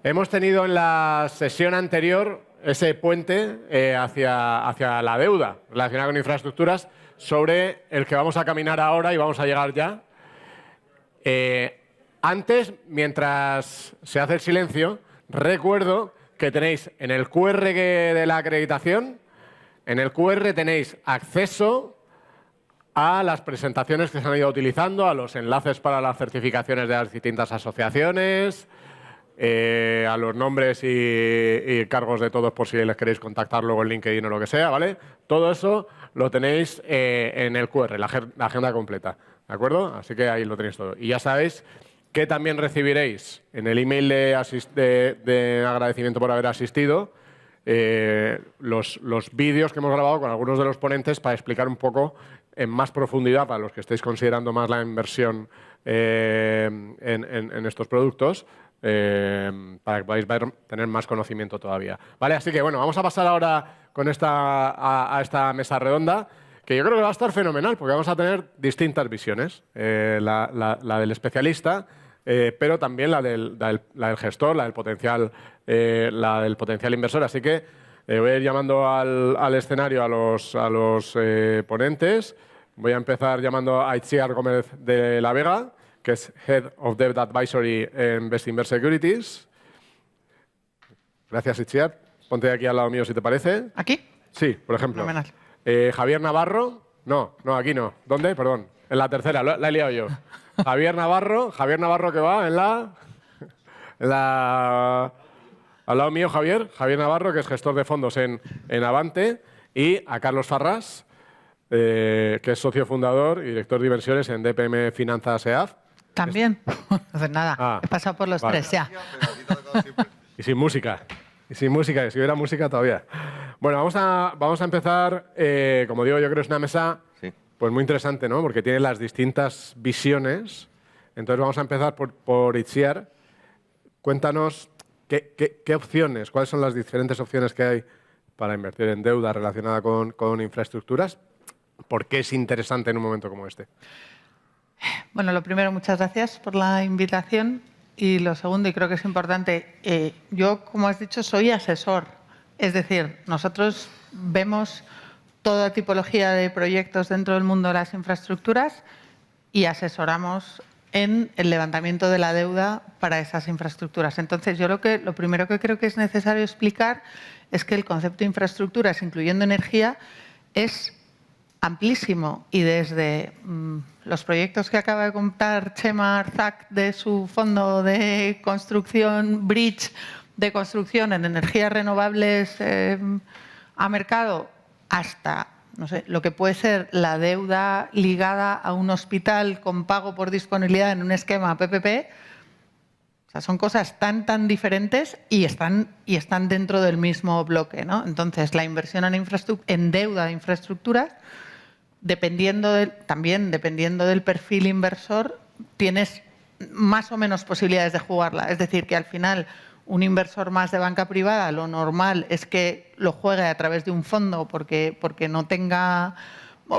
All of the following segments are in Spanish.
Hemos tenido en la sesión anterior ese puente hacia la deuda relacionada con infraestructuras sobre el que vamos a caminar ahora y vamos a llegar ya. Antes, mientras se hace el silencio, recuerdo que tenéis en el QR de la acreditación, en el QR tenéis acceso a las presentaciones que se han ido utilizando, a los enlaces para las certificaciones de las distintas asociaciones, a los nombres y cargos de todos por si les queréis contactar luego en LinkedIn o lo que sea, ¿vale? Todo eso lo tenéis en el QR, la agenda completa, ¿de acuerdo? Así que ahí lo tenéis todo. Y ya sabéis que también recibiréis en el email de agradecimiento por haber asistido los vídeos que hemos grabado con algunos de los ponentes para explicar un poco en más profundidad, para los que estéis considerando más la inversión en estos productos, para que podáis tener más conocimiento todavía. ¿Vale? Así que, bueno, vamos a pasar ahora con a esta mesa redonda, que yo creo que va a estar fenomenal, porque vamos a tener distintas visiones. La del especialista, pero también la del gestor, la del potencial inversor. Así que voy a ir llamando al escenario a los ponentes. Voy a empezar llamando a Itziar Gómez de la Vega, que es Head of Debt Advisory en Bestinver Securities. Gracias, Itziar. Ponte aquí al lado mío, si te parece. ¿Aquí? Sí, por ejemplo. Fenomenal. Javier Navarro. No, aquí no. ¿Dónde? Perdón. En la tercera, la he liado yo. Javier Navarro que va al lado mío, Javier Navarro, que es gestor de fondos en Avante, y a Carlos Farrás, que es socio fundador y director de inversiones en DPM Finanzas EAF. También. No hace nada. He pasado por los tres ya. Y sin música. Si hubiera música todavía. Bueno, vamos a empezar. Como digo, yo creo que es una mesa pues muy interesante, ¿no? Porque tiene las distintas visiones. Entonces vamos a empezar por Itziar. Cuéntanos qué opciones, cuáles son las diferentes opciones que hay para invertir en deuda relacionada con infraestructuras. ¿Por qué es interesante en un momento como este? Bueno, lo primero, muchas gracias por la invitación. Y lo segundo, y creo que es importante, yo, como has dicho, soy asesor. Es decir, nosotros vemos toda tipología de proyectos dentro del mundo de las infraestructuras y asesoramos en el levantamiento de la deuda para esas infraestructuras. Entonces, yo lo primero que creo que es necesario explicar es que el concepto de infraestructuras, incluyendo energía, es amplísimo, y desde los proyectos que acaba de contar Chema Arzac de su fondo de construcción, Bridge, de construcción en energías renovables a mercado, hasta no sé, lo que puede ser la deuda ligada a un hospital con pago por disponibilidad en un esquema PPP. O sea, son cosas tan diferentes y están dentro del mismo bloque, ¿no? Entonces, la inversión en deuda de infraestructuras, dependiendo del perfil inversor, tienes más o menos posibilidades de jugarla. Es decir, que al final un inversor más de banca privada, lo normal es que lo juegue a través de un fondo porque no tenga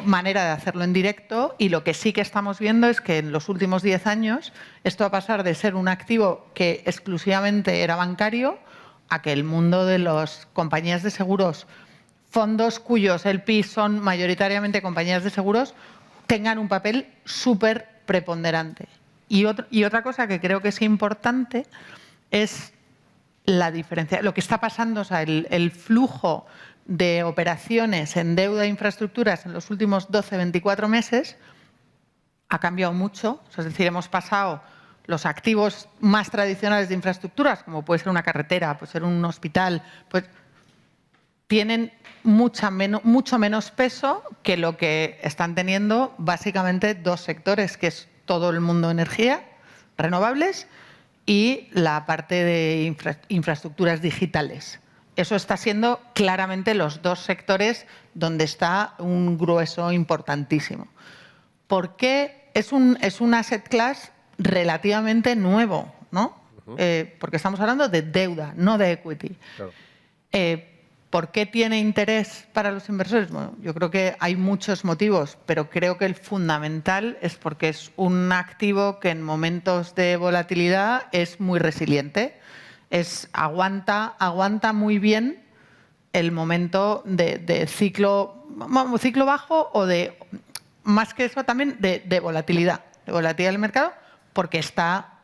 manera de hacerlo en directo, y lo que sí que estamos viendo es que en los últimos 10 años esto va a pasar de ser un activo que exclusivamente era bancario a que el mundo de las compañías de seguros, fondos cuyos LPs son mayoritariamente compañías de seguros, tengan un papel súper preponderante. Y otra cosa que creo que es importante es la diferencia, lo que está pasando, o sea, el flujo de operaciones en deuda de infraestructuras en los últimos 12-24 meses ha cambiado mucho. O sea, es decir, hemos pasado los activos más tradicionales de infraestructuras, como puede ser una carretera, puede ser un hospital, pues tienen mucho menos peso que lo que están teniendo básicamente dos sectores, que es todo el mundo de energía, renovables, y la parte de infraestructuras digitales. Eso está siendo claramente los dos sectores donde está un grueso importantísimo. ¿Por qué es un asset class relativamente nuevo, ¿no? Porque estamos hablando de deuda, no de equity. Claro. ¿Por qué tiene interés para los inversores? Bueno, yo creo que hay muchos motivos, pero creo que el fundamental es porque es un activo que en momentos de volatilidad es muy resiliente. aguanta muy bien el momento de ciclo bajo o de, más que eso también, de volatilidad del mercado, porque está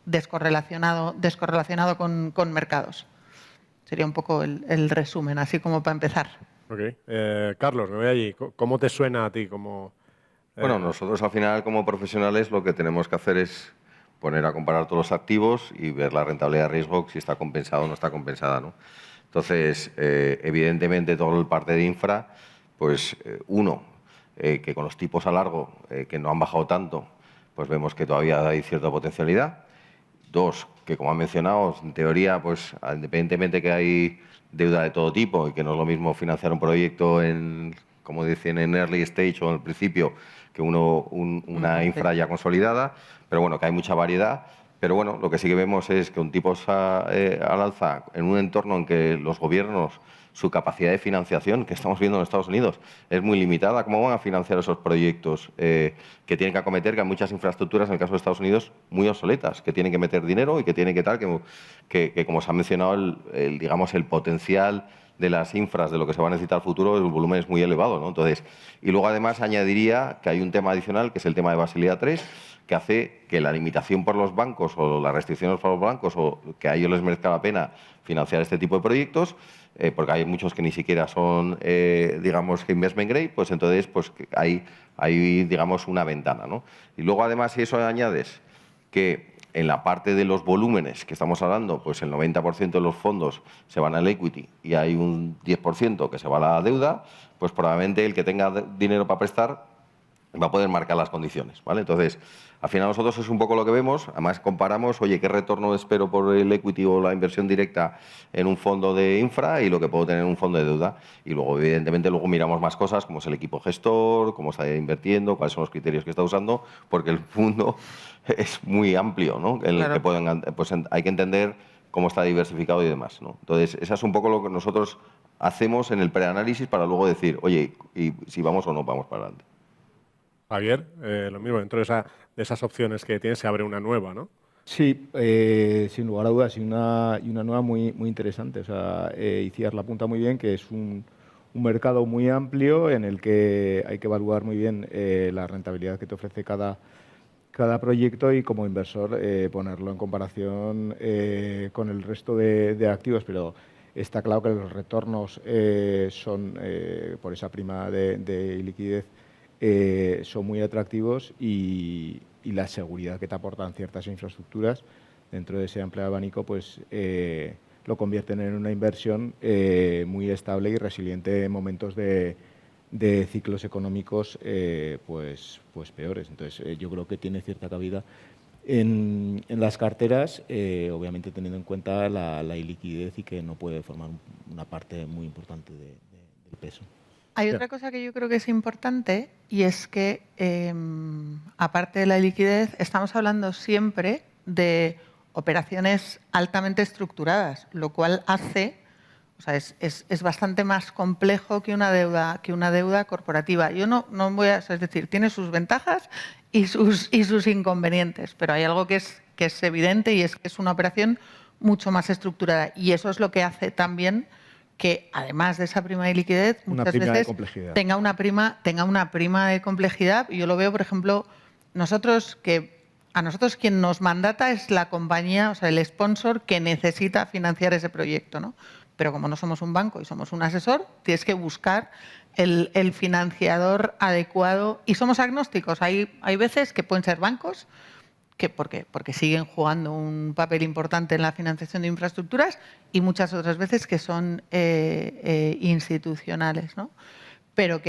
descorrelacionado con mercados. Sería un poco el resumen, así como para empezar. Ok. Carlos, me voy allí. ¿Cómo te suena a ti? Bueno, nosotros al final como profesionales lo que tenemos que hacer es poner a comparar todos los activos y ver la rentabilidad de riesgo, si está compensada o no está compensada, ¿no? Entonces, evidentemente, todo el parte de infra, pues que con los tipos a largo, que no han bajado tanto, pues vemos que todavía hay cierta potencialidad. Dos, que como han mencionado, en teoría, pues independientemente que hay deuda de todo tipo y que no es lo mismo financiar un proyecto como dicen, en early stage o en el principio, que una infra ya consolidada, pero bueno, que hay mucha variedad. Pero bueno, lo que sí que vemos es que un tipos al alza en un entorno en que los gobiernos, su capacidad de financiación, que estamos viendo en Estados Unidos, es muy limitada. ¿Cómo van a financiar esos proyectos que tienen que acometer, que hay muchas infraestructuras, en el caso de Estados Unidos, muy obsoletas, que tienen que meter dinero y que tienen que tal, que como se ha mencionado, digamos, el potencial de las infras, de lo que se va a necesitar al futuro, el volumen es muy elevado, ¿no? Entonces, y luego además añadiría que hay un tema adicional, que es el tema de Basilea III, que hace que la limitación por los bancos o las restricciones por los bancos o que a ellos les merezca la pena financiar este tipo de proyectos, porque hay muchos que ni siquiera son, digamos, investment grade, pues entonces pues hay digamos, una ventana, ¿no? Y luego además, si eso añades que en la parte de los volúmenes que estamos hablando, pues el 90% de los fondos se van al equity y hay un 10% que se va a la deuda, pues probablemente el que tenga dinero para prestar va a poder marcar las condiciones, ¿vale? Entonces, al final nosotros es un poco lo que vemos, además comparamos, oye, qué retorno espero por el equity o la inversión directa en un fondo de infra y lo que puedo tener en un fondo de deuda. Y luego, evidentemente, miramos más cosas, como es el equipo gestor, cómo está invirtiendo, cuáles son los criterios que está usando, porque el mundo es muy amplio, ¿no? En el que pues hay que entender cómo está diversificado y demás, ¿no? Entonces, esa es un poco lo que nosotros hacemos en el preanálisis para luego decir, oye, y si vamos o no vamos para adelante. Javier, lo mismo, dentro de esas opciones que tienes se abre una nueva, ¿no? Sí, sin lugar a dudas, y una nueva muy interesante. O sea, Iciar la apunta muy bien, que es un mercado muy amplio en el que hay que evaluar muy bien la rentabilidad que te ofrece cada proyecto y como inversor ponerlo en comparación con el resto de activos, pero está claro que los retornos son, por esa prima de liquidez, son muy atractivos y la seguridad que te aportan ciertas infraestructuras dentro de ese amplio abanico, pues lo convierten en una inversión muy estable y resiliente en momentos de ciclos económicos pues peores. Entonces, yo creo que tiene cierta cabida en las carteras, obviamente teniendo en cuenta la iliquidez y que no puede formar una parte muy importante del peso. Hay otra cosa que yo creo que es importante y es que, aparte de la liquidez, estamos hablando siempre de operaciones altamente estructuradas, lo cual hace, o sea, es bastante más complejo que una deuda corporativa. Yo no voy a, es decir, tiene sus ventajas y sus inconvenientes, pero hay algo que es evidente y es que es una operación mucho más estructurada y eso es lo que hace también que además de esa prima de liquidez muchas veces tenga una prima de complejidad. Yo lo veo, por ejemplo, a nosotros quien nos mandata es la compañía, o sea, el sponsor que necesita financiar ese proyecto, ¿no? Pero como no somos un banco y somos un asesor, tienes que buscar el financiador adecuado y somos agnósticos. Hay veces que pueden ser bancos, porque siguen jugando un papel importante en la financiación de infraestructuras y muchas otras veces que son institucionales, ¿no? Pero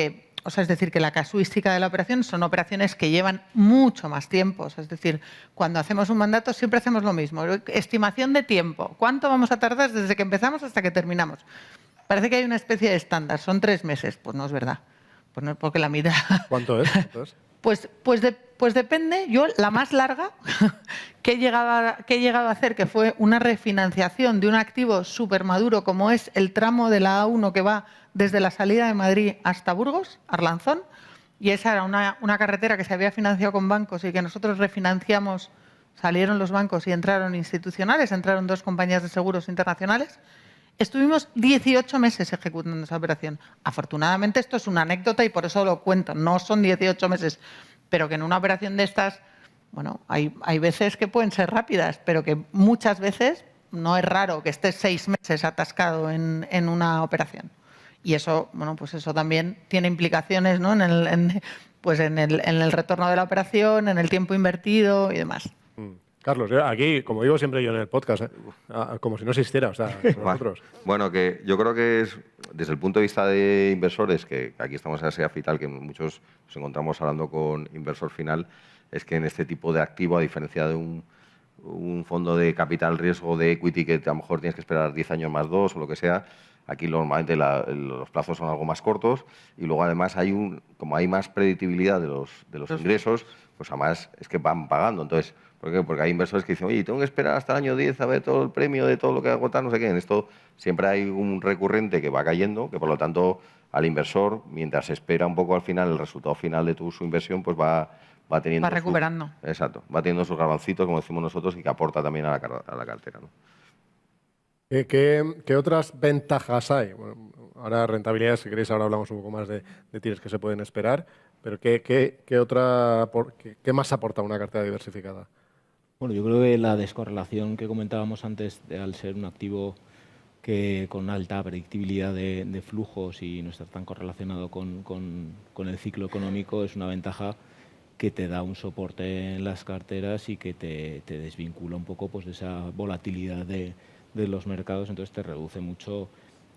o sea, es decir, que la casuística de la operación son operaciones que llevan mucho más tiempo. O sea, es decir, cuando hacemos un mandato siempre hacemos lo mismo. Estimación de tiempo. ¿Cuánto vamos a tardar desde que empezamos hasta que terminamos? Parece que hay una especie de estándar. Son 3 meses. Pues no es verdad. Pues no, porque la mitad... ¿Cuánto es? Pues depende. Yo, la más larga que he llegado a hacer, que fue una refinanciación de un activo súper maduro, como es el tramo de la A1 que va desde la salida de Madrid hasta Burgos, Arlanzón, y esa era una carretera que se había financiado con bancos y que nosotros refinanciamos salieron los bancos y entraron institucionales, entraron 2 compañías de seguros internacionales, estuvimos 18 meses ejecutando esa operación. Afortunadamente esto es una anécdota y por eso lo cuento, no son 18 meses, pero que en una operación de estas, bueno, hay veces que pueden ser rápidas, pero que muchas veces no es raro que estés 6 meses atascado en una operación. Y eso, bueno, pues eso también tiene implicaciones, ¿no? en el retorno de la operación, en el tiempo invertido y demás. Carlos, aquí, como digo siempre yo en el podcast, como si no existiera, o sea, nosotros. Bueno, que yo creo que es, desde el punto de vista de inversores, que aquí estamos en SEAF y tal, que muchos nos encontramos hablando con inversor final, es que en este tipo de activo, a diferencia de un fondo de capital riesgo de equity que a lo mejor tienes que esperar 10 años más 2 o lo que sea, aquí normalmente los plazos son algo más cortos y luego además como hay más predictibilidad de los ingresos, pues además es que van pagando. Entonces, ¿por qué? Porque hay inversores que dicen, oye, tengo que esperar hasta el año 10 a ver todo el premio de todo lo que agotar, no sé qué. En esto siempre hay un recurrente que va cayendo, que por lo tanto al inversor, mientras espera un poco al final el resultado final de su inversión, pues va teniendo... Va recuperando. Exacto, va teniendo sus garbancitos, como decimos nosotros, y que aporta también a la cartera, ¿no? ¿Qué otras ventajas hay? Bueno, ahora rentabilidad, si queréis, ahora hablamos un poco más de tiros que se pueden esperar, pero ¿qué más aporta una cartera diversificada? Bueno, yo creo que la descorrelación que comentábamos antes, al ser un activo que con alta predictibilidad de flujos y no estar tan correlacionado con el ciclo económico, es una ventaja que te da un soporte en las carteras y que te desvincula un poco pues, de esa volatilidad de los mercados, entonces te reduce mucho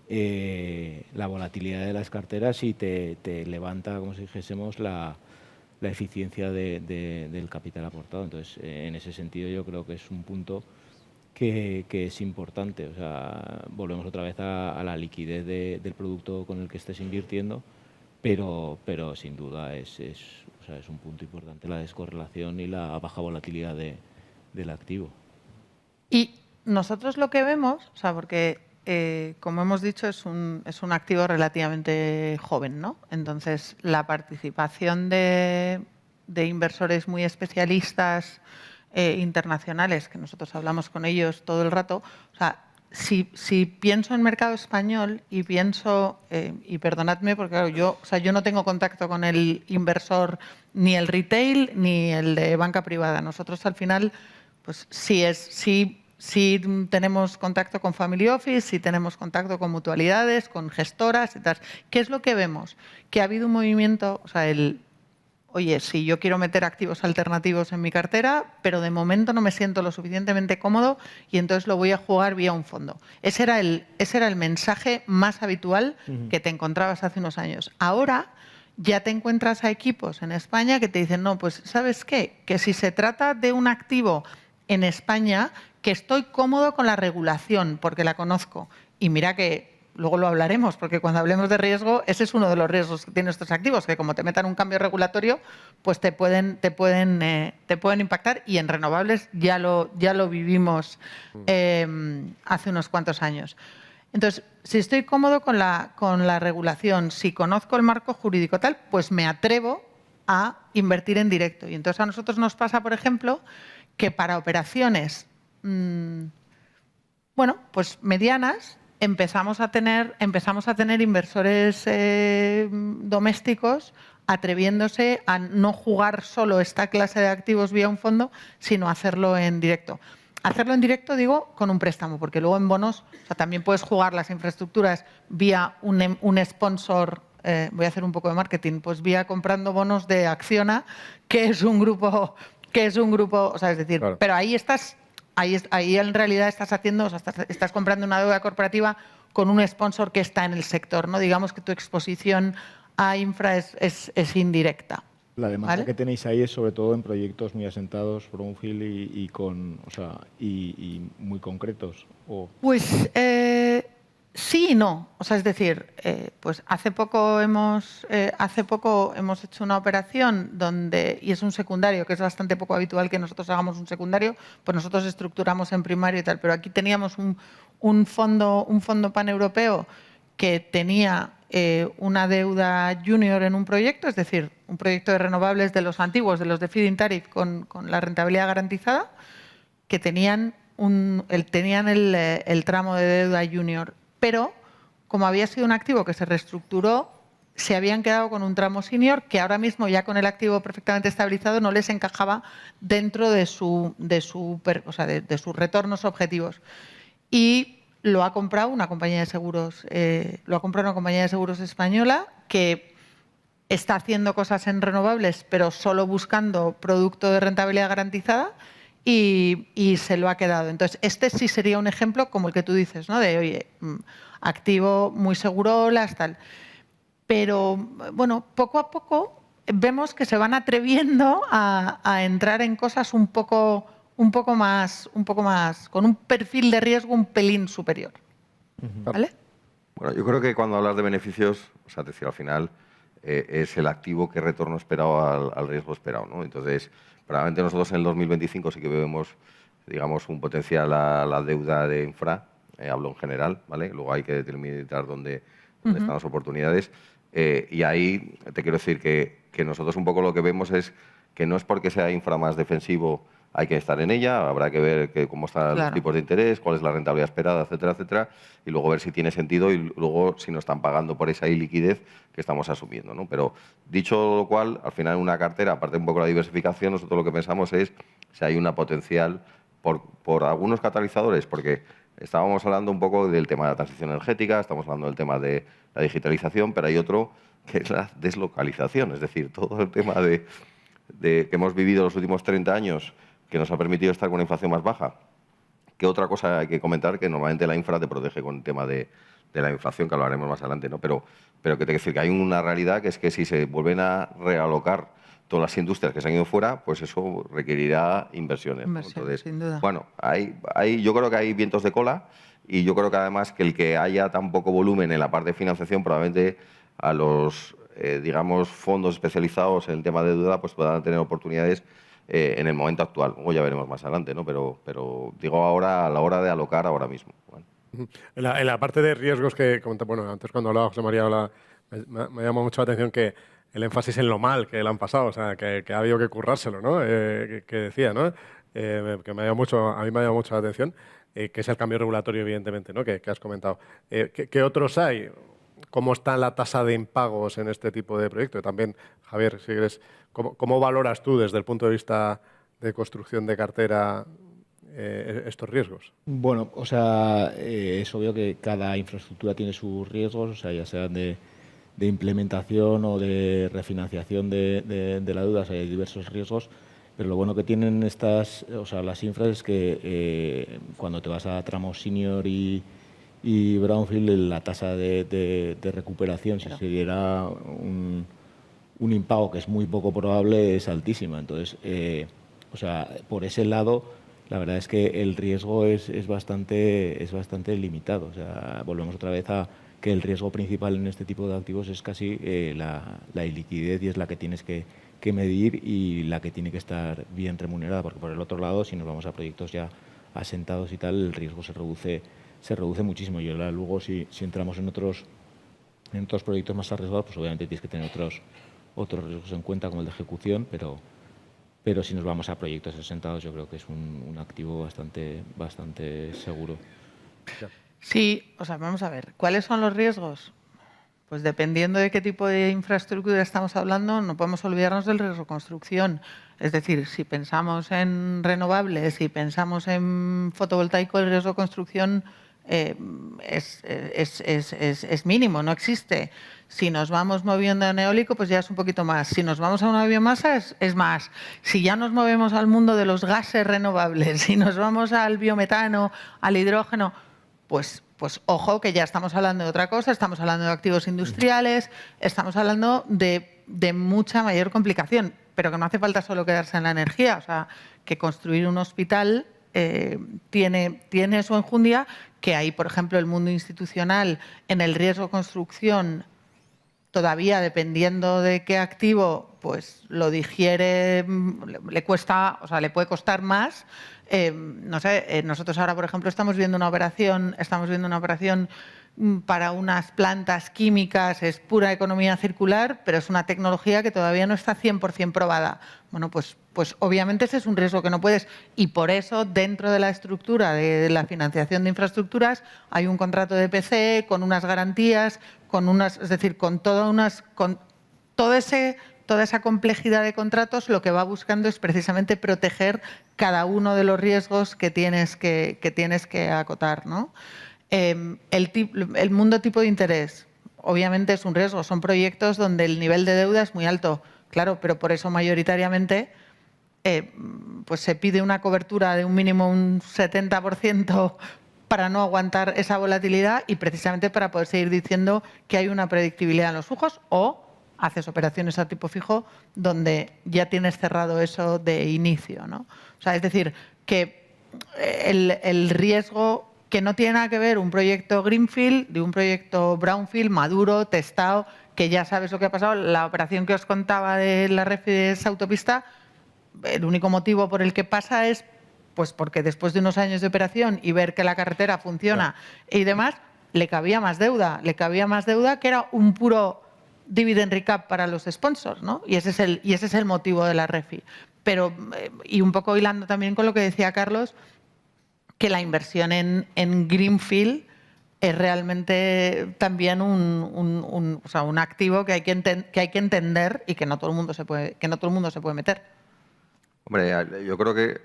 la volatilidad de las carteras y te levanta, como si dijésemos, la eficiencia del capital aportado. Entonces, en ese sentido yo creo que es un punto que es importante. O sea, volvemos otra vez a la liquidez del producto con el que estés invirtiendo, pero sin duda es un punto importante la descorrelación y la baja volatilidad del activo. Y nosotros lo que vemos, o sea, porque como hemos dicho, es un activo relativamente joven, ¿no? Entonces, la participación de inversores muy especialistas internacionales, que nosotros hablamos con ellos todo el rato, o sea, si pienso en mercado español y pienso, y perdonadme porque claro, yo no tengo contacto con el inversor ni el retail ni el de banca privada. Nosotros al final, pues sí tenemos contacto con Family Office, sí tenemos contacto con mutualidades, con gestoras y tal. ¿Qué es lo que vemos? Que ha habido un movimiento, o sea, oye, sí, yo quiero meter activos alternativos en mi cartera, pero de momento no me siento lo suficientemente cómodo y entonces lo voy a jugar vía un fondo. Ese era el mensaje más habitual que te encontrabas hace unos años. Ahora ya te encuentras a equipos en España que te dicen, no, pues ¿sabes qué? Que si se trata de un activo en España, que estoy cómodo con la regulación porque la conozco. Y mira que luego lo hablaremos, porque cuando hablemos de riesgo, ese es uno de los riesgos que tienen estos activos, que como te metan un cambio regulatorio, pues te pueden impactar, y en renovables ya lo vivimos hace unos cuantos años. Entonces, si estoy cómodo con la regulación, si conozco el marco jurídico tal, pues me atrevo a invertir en directo. Y entonces a nosotros nos pasa, por ejemplo, que para operaciones pues medianas empezamos a tener inversores domésticos atreviéndose a no jugar solo esta clase de activos vía un fondo, sino hacerlo en directo. Hacerlo en directo, digo, con un préstamo, porque luego en bonos, o sea, también puedes jugar las infraestructuras vía un sponsor. Voy a hacer un poco de marketing, pues vía comprando bonos de Acciona, que es un grupo, o sea, es decir, claro. Pero ahí en realidad estás comprando una deuda corporativa con un sponsor que está en el sector, ¿no? Digamos que tu exposición a infra es indirecta. La demanda, ¿vale?, que tenéis ahí es sobre todo en proyectos muy asentados, brownfield y muy concretos. Pues sí y no. O sea, es decir, pues hace poco hemos hecho una operación donde, y es un secundario, que es bastante poco habitual que nosotros hagamos un secundario, pues nosotros estructuramos en primario y tal, pero aquí teníamos un fondo paneuropeo que tenía una deuda junior en un proyecto, es decir, un proyecto de renovables de los antiguos, de los de feed-in tariff con la rentabilidad garantizada, que tenían el tramo de deuda junior, pero como había sido un activo que se reestructuró, se habían quedado con un tramo senior que ahora mismo, ya con el activo perfectamente estabilizado, no les encajaba dentro de sus retornos objetivos. Y lo ha comprado una compañía de seguros, española que está haciendo cosas en renovables, pero solo buscando producto de rentabilidad garantizada, y se lo ha quedado. Entonces, este sí sería un ejemplo como el que tú dices, ¿no? De, oye, activo muy seguro, tal. Pero, bueno, poco a poco vemos que se van atreviendo a entrar en cosas un poco más, con un perfil de riesgo un pelín superior. ¿Vale? Bueno, yo creo que cuando hablas de beneficios, o sea, es decir, al final es el activo que retorno esperado al riesgo esperado, ¿no? Entonces, probablemente nosotros en el 2025 sí que vemos, digamos, un potencial a la deuda de infra, hablo en general, ¿vale? Luego hay que determinar dónde están las oportunidades. Y ahí te quiero decir que nosotros un poco lo que vemos es que no es porque sea infra más defensivo hay que estar en ella, habrá que ver cómo están los tipos de interés, cuál es la rentabilidad esperada, etcétera, etcétera, y luego ver si tiene sentido y luego si nos están pagando por esa iliquidez que estamos asumiendo, ¿no? Pero dicho lo cual, al final en una cartera, aparte un poco de la diversificación, nosotros lo que pensamos es si hay una potencial por algunos catalizadores, porque estábamos hablando un poco del tema de la transición energética, estamos hablando del tema de la digitalización, pero hay otro que es la deslocalización, es decir, todo el tema de que hemos vivido los últimos 30 años que nos ha permitido estar con una inflación más baja. Que otra cosa hay que comentar, que normalmente la infra te protege con el tema de la inflación, que hablaremos más adelante, ¿no? Pero que te quiero decir que hay una realidad que es que si se vuelven a realocar todas las industrias que se han ido fuera, pues eso requerirá inversiones. Entonces, sin duda. Bueno, yo creo que hay vientos de cola y yo creo que además que el que haya tan poco volumen en la parte de financiación probablemente a los, digamos, fondos especializados en el tema de deuda pues puedan tener oportunidades en el momento actual. Luego ya veremos más adelante, ¿no? Pero digo ahora a la hora de alocar ahora mismo. ¿Vale? En la parte de riesgos que bueno, antes cuando hablaba José María me llamó mucho la atención que el énfasis en lo mal que le han pasado, o sea, que ha habido que currárselo, ¿no? Que decía, ¿no? Que a mí me ha llamado mucho la atención, que es el cambio regulatorio, evidentemente, ¿no? Que has comentado. ¿Qué otros hay? ¿Cómo está la tasa de impagos en este tipo de proyectos? También, Javier, si quieres, ¿cómo valoras tú desde el punto de vista de construcción de cartera estos riesgos? Bueno, o sea, es obvio que cada infraestructura tiene sus riesgos, o sea, ya sean de implementación o de refinanciación de la deuda, o sea, hay diversos riesgos, pero lo bueno que tienen las infras es que cuando te vas a tramos senior y brownfield, la tasa de recuperación, si se diera un impago que es muy poco probable, es altísima. Entonces, por ese lado, la verdad es que el riesgo es bastante limitado. O sea, volvemos otra vez a que el riesgo principal en este tipo de activos es casi la iliquidez, y es la que tienes que medir y la que tiene que estar bien remunerada, porque por el otro lado, si nos vamos a proyectos ya asentados y tal, el riesgo se reduce muchísimo. Y ahora luego, si entramos en otros proyectos más arriesgados, pues obviamente tienes que tener otros riesgos en cuenta, como el de ejecución, pero si nos vamos a proyectos asentados, yo creo que es un activo bastante seguro. Sí, vamos a ver, ¿cuáles son los riesgos? Pues dependiendo de qué tipo de infraestructura estamos hablando, no podemos olvidarnos del riesgo de construcción. Es decir, si pensamos en renovables, si pensamos en fotovoltaico, el riesgo de construcción es mínimo, no existe. Si nos vamos moviendo a eólico, pues ya es un poquito más. Si nos vamos a una biomasa, es más. Si ya nos movemos al mundo de los gases renovables, si nos vamos al biometano, al hidrógeno, pues ojo, que ya estamos hablando de otra cosa, estamos hablando de activos industriales, estamos hablando de mucha mayor complicación, pero que no hace falta solo quedarse en la energía, o sea, que construir un hospital tiene su enjundia, que ahí, por ejemplo, el mundo institucional en el riesgo de construcción, todavía dependiendo de qué activo, pues lo digiere, le puede costar más. No sé, nosotros ahora, por ejemplo, estamos viendo una operación para unas plantas químicas, es pura economía circular, pero es una tecnología que todavía no está 100% probada. Bueno, pues obviamente ese es un riesgo que no puedes, y por eso dentro de la estructura de la financiación de infraestructuras hay un contrato de PCE con unas garantías, es decir, con toda esa complejidad de contratos. Lo que va buscando es precisamente proteger cada uno de los riesgos que tienes que acotar, ¿no? El mundo tipo de interés, obviamente es un riesgo. Son proyectos donde el nivel de deuda es muy alto, claro, pero por eso mayoritariamente pues se pide una cobertura de un mínimo un 70% para no aguantar esa volatilidad y precisamente para poder seguir diciendo que hay una predictibilidad en los flujos, o haces operaciones a tipo fijo donde ya tienes cerrado eso de inicio, ¿no? O sea, es decir, que el riesgo, que no tiene nada que ver un proyecto greenfield de un proyecto brownfield maduro, testado, que ya sabes lo que ha pasado. La operación que os contaba de la REFI de esa autopista, el único motivo por el que pasa es pues porque después de unos años de operación y ver que la carretera funciona y demás, le cabía más deuda que era un puro dividend recap para los sponsors, ¿no? Y ese es el motivo de la REFI. Pero, y un poco hilando también con lo que decía Carlos, que la inversión en greenfield es realmente también un activo que hay que entender y que no todo el mundo se puede meter. Hombre, yo creo que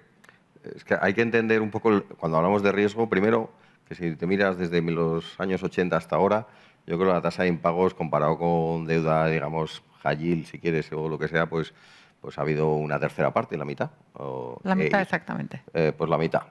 hay que entender un poco, cuando hablamos de riesgo, primero, que si te miras desde los años 80 hasta ahora, yo creo que la tasa de impagos comparado con deuda, digamos, high yield, si quieres, o lo que sea, pues ha habido una tercera parte, la mitad. La mitad, exactamente. Pues la mitad.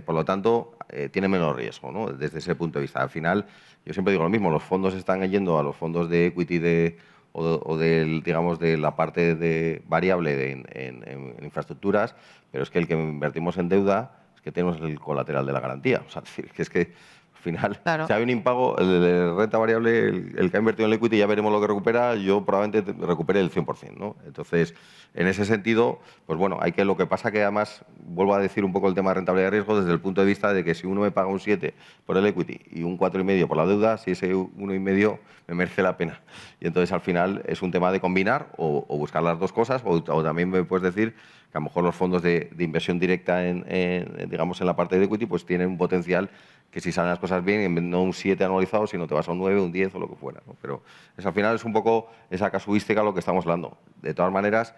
Por lo tanto, tiene menos riesgo, ¿no? Desde ese punto de vista. Al final, yo siempre digo lo mismo, los fondos están yendo a los fondos de equity o digamos, de la parte de variable en infraestructuras, pero es que el que invertimos en deuda es que tenemos el colateral de la garantía. O sea, es que al final, claro, si hay un impago, el de renta variable, el que ha invertido en el equity, ya veremos lo que recupera, yo probablemente recupere el 100%, ¿no? Entonces, en ese sentido, pues bueno, lo que pasa que además, vuelvo a decir un poco el tema de rentabilidad de riesgo desde el punto de vista de que si uno me paga un 7 por el equity y un 4,5 por la deuda, si ese 1,5 me merece la pena. Y entonces, al final, es un tema de combinar o buscar las dos cosas, o también me puedes decir que a lo mejor los fondos de inversión directa digamos, en la parte de equity, pues tienen un potencial que si salen las cosas bien, no un 7 anualizado, sino te vas a un 9, un 10 o lo que fuera, ¿no? Pero al final es un poco esa casuística lo que estamos hablando. De todas maneras,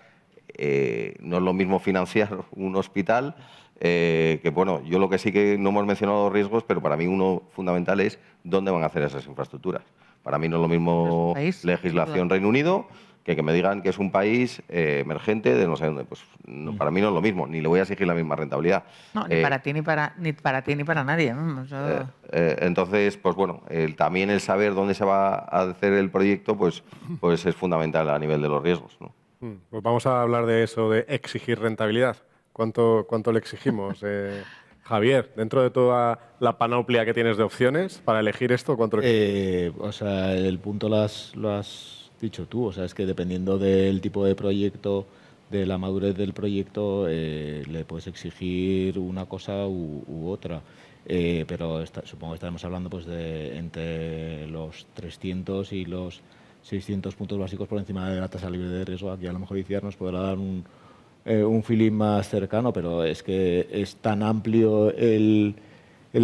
no es lo mismo financiar un hospital, que bueno, yo lo que sí que no hemos mencionado riesgos, pero para mí uno fundamental es dónde van a hacer esas infraestructuras. Para mí no es lo mismo legislación Reino Unido que me digan que es un país emergente de no sé dónde. Pues no, para mí no es lo mismo, ni le voy a exigir la misma rentabilidad. No, ni para ti ni para nadie. Entonces, pues bueno, también el saber dónde se va a hacer el proyecto, pues es fundamental a nivel de los riesgos, ¿no? Pues vamos a hablar de eso, de exigir rentabilidad. ¿Cuánto le exigimos? Javier, dentro de toda la panoplia que tienes de opciones para elegir esto, ¿cuánto le exigimos? O sea, el punto lo has dicho tú, o sea, es que dependiendo del tipo de proyecto, de la madurez del proyecto, le puedes exigir una cosa u otra. Pero supongo que estaremos hablando pues de entre los 300 y los 600 puntos básicos por encima de la tasa libre de riesgo. Aquí a lo mejor Iciar nos podrá dar un feeling más cercano, pero es que es tan amplio el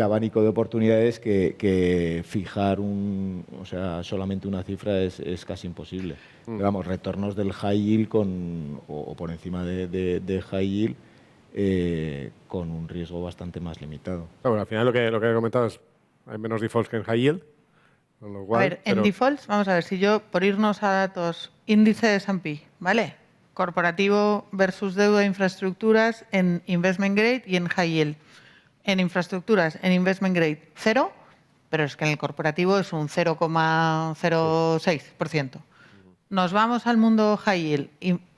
abanico de oportunidades que fijar solamente una cifra es casi imposible. Digamos, retornos del high yield o por encima de high yield con un riesgo bastante más limitado. Bueno, al final lo que he comentado es hay menos defaults que en high yield. Con lo cual, a ver, en defaults, vamos a ver, si yo, por irnos a datos, índice de S&P, ¿vale? Corporativo versus deuda de infraestructuras en investment grade y en high yield. En infraestructuras, en investment grade, 0, pero es que en el corporativo es un 0,06%. Nos vamos al mundo high yield,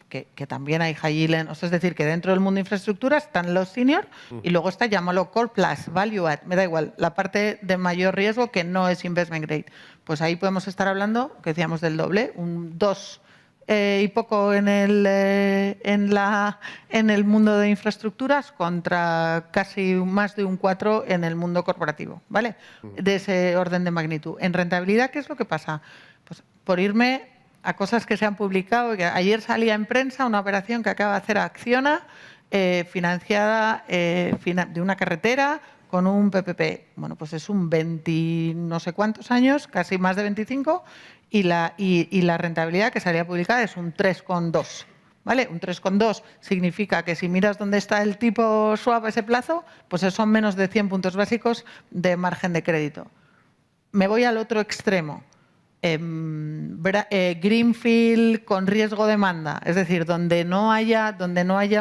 que también hay high yield, es decir, que dentro del mundo de infraestructuras están los senior y luego está, llámalo core plus, value add, me da igual, la parte de mayor riesgo que no es investment grade. Pues ahí podemos estar hablando, que decíamos del doble, un 2 y poco en el mundo de infraestructuras contra casi más de un 4 en el mundo corporativo, ¿vale? De ese orden de magnitud. En rentabilidad, ¿qué es lo que pasa? Pues por irme a cosas que se han publicado, que ayer salía en prensa una operación que acaba de hacer Acciona, financiada de una carretera con un PPP. Bueno, pues es un 20 no sé cuántos años, casi más de 25, y la rentabilidad que salía publicada es un 3,2. ¿Vale? Un 3,2 significa que si miras dónde está el tipo swap a ese plazo, pues son menos de 100 puntos básicos de margen de crédito. Me voy al otro extremo. Greenfield con riesgo de demanda, es decir, donde no haya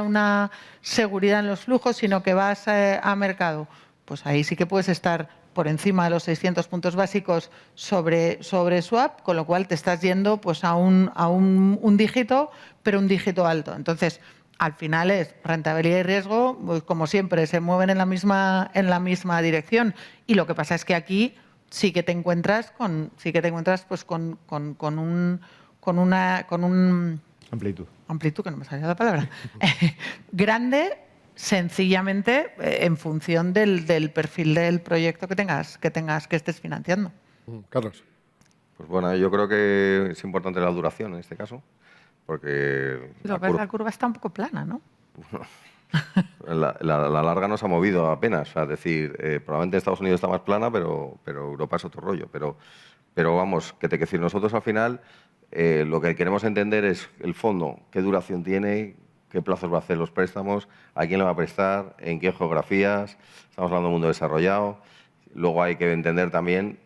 una seguridad en los flujos, sino que vas a mercado, pues ahí sí que puedes estar por encima de los 600 puntos básicos sobre swap, con lo cual te estás yendo pues a un dígito, pero un dígito alto. Entonces, al final es rentabilidad y riesgo, pues, como siempre, se mueven en la misma dirección. Y lo que pasa es que aquí sí que te encuentras con un amplitud, que no me salía la palabra, grande, sencillamente en función del perfil del proyecto que estés financiando. Carlos. Pues bueno, yo creo que es importante la duración en este caso, porque La curva está un poco plana, ¿no? la larga no se ha movido apenas. O sea, es decir, probablemente Estados Unidos está más plana, pero Europa es otro rollo. Pero vamos, que te quiero decir, nosotros al final lo que queremos entender es el fondo, qué duración tiene, qué plazos va a hacer los préstamos, a quién le va a prestar, en qué geografías. Estamos hablando de mundo desarrollado. Luego hay que entender también,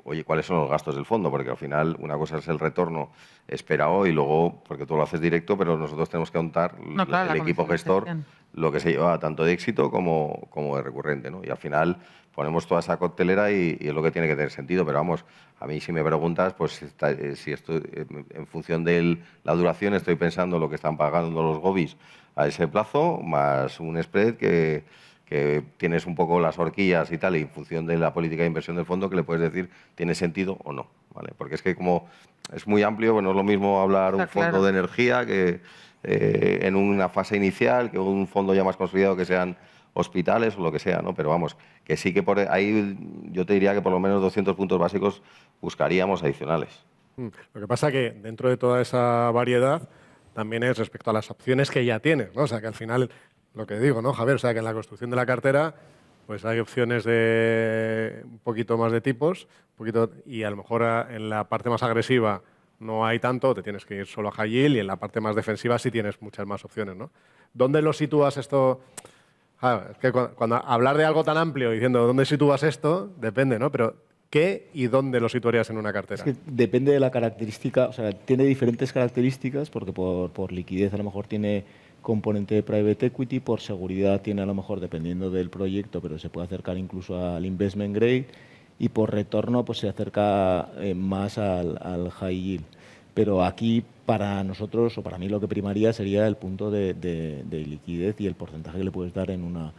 oye, cuáles son los gastos del fondo, porque al final una cosa es el retorno esperado y luego, porque tú lo haces directo, pero nosotros tenemos que contar el equipo gestor lo que se lleva tanto de éxito como de recurrente, ¿no? Y al final ponemos toda esa coctelera y es lo que tiene que tener sentido. Pero vamos, a mí si me preguntas, pues si esto, en función de la duración, estoy pensando lo que están pagando los gobis a ese plazo, más un spread que tienes un poco las horquillas y tal, y en función de la política de inversión del fondo, que le puedes decir tiene sentido o no, ¿vale? Porque es que como es muy amplio, pues no es lo mismo hablar un fondo de energía que en una fase inicial, que un fondo ya más consolidado que sean hospitales o lo que sea, ¿no? Pero vamos, que sí que por ahí yo te diría que por lo menos 200 puntos básicos buscaríamos adicionales. Lo que pasa que dentro de toda esa variedad también es respecto a las opciones que ya tienes, ¿no? O sea, que al final, lo que digo, ¿no, Javier? O sea, que en la construcción de la cartera pues hay opciones de un poquito más de tipos, y a lo mejor en la parte más agresiva no hay tanto, te tienes que ir solo a high yield, y en la parte más defensiva sí tienes muchas más opciones, ¿no? ¿Dónde lo sitúas esto? Es que cuando hablar de algo tan amplio diciendo dónde sitúas esto, depende, ¿no? Pero ¿qué y dónde lo situarías en una cartera? Es que depende de la característica, o sea, tiene diferentes características, porque por liquidez a lo mejor tiene componente de private equity, por seguridad tiene a lo mejor, dependiendo del proyecto, pero se puede acercar incluso al investment grade, y por retorno pues se acerca más al high yield. Pero aquí para nosotros, o para mí, lo que primaría sería el punto de liquidez y el porcentaje que le puedes dar en una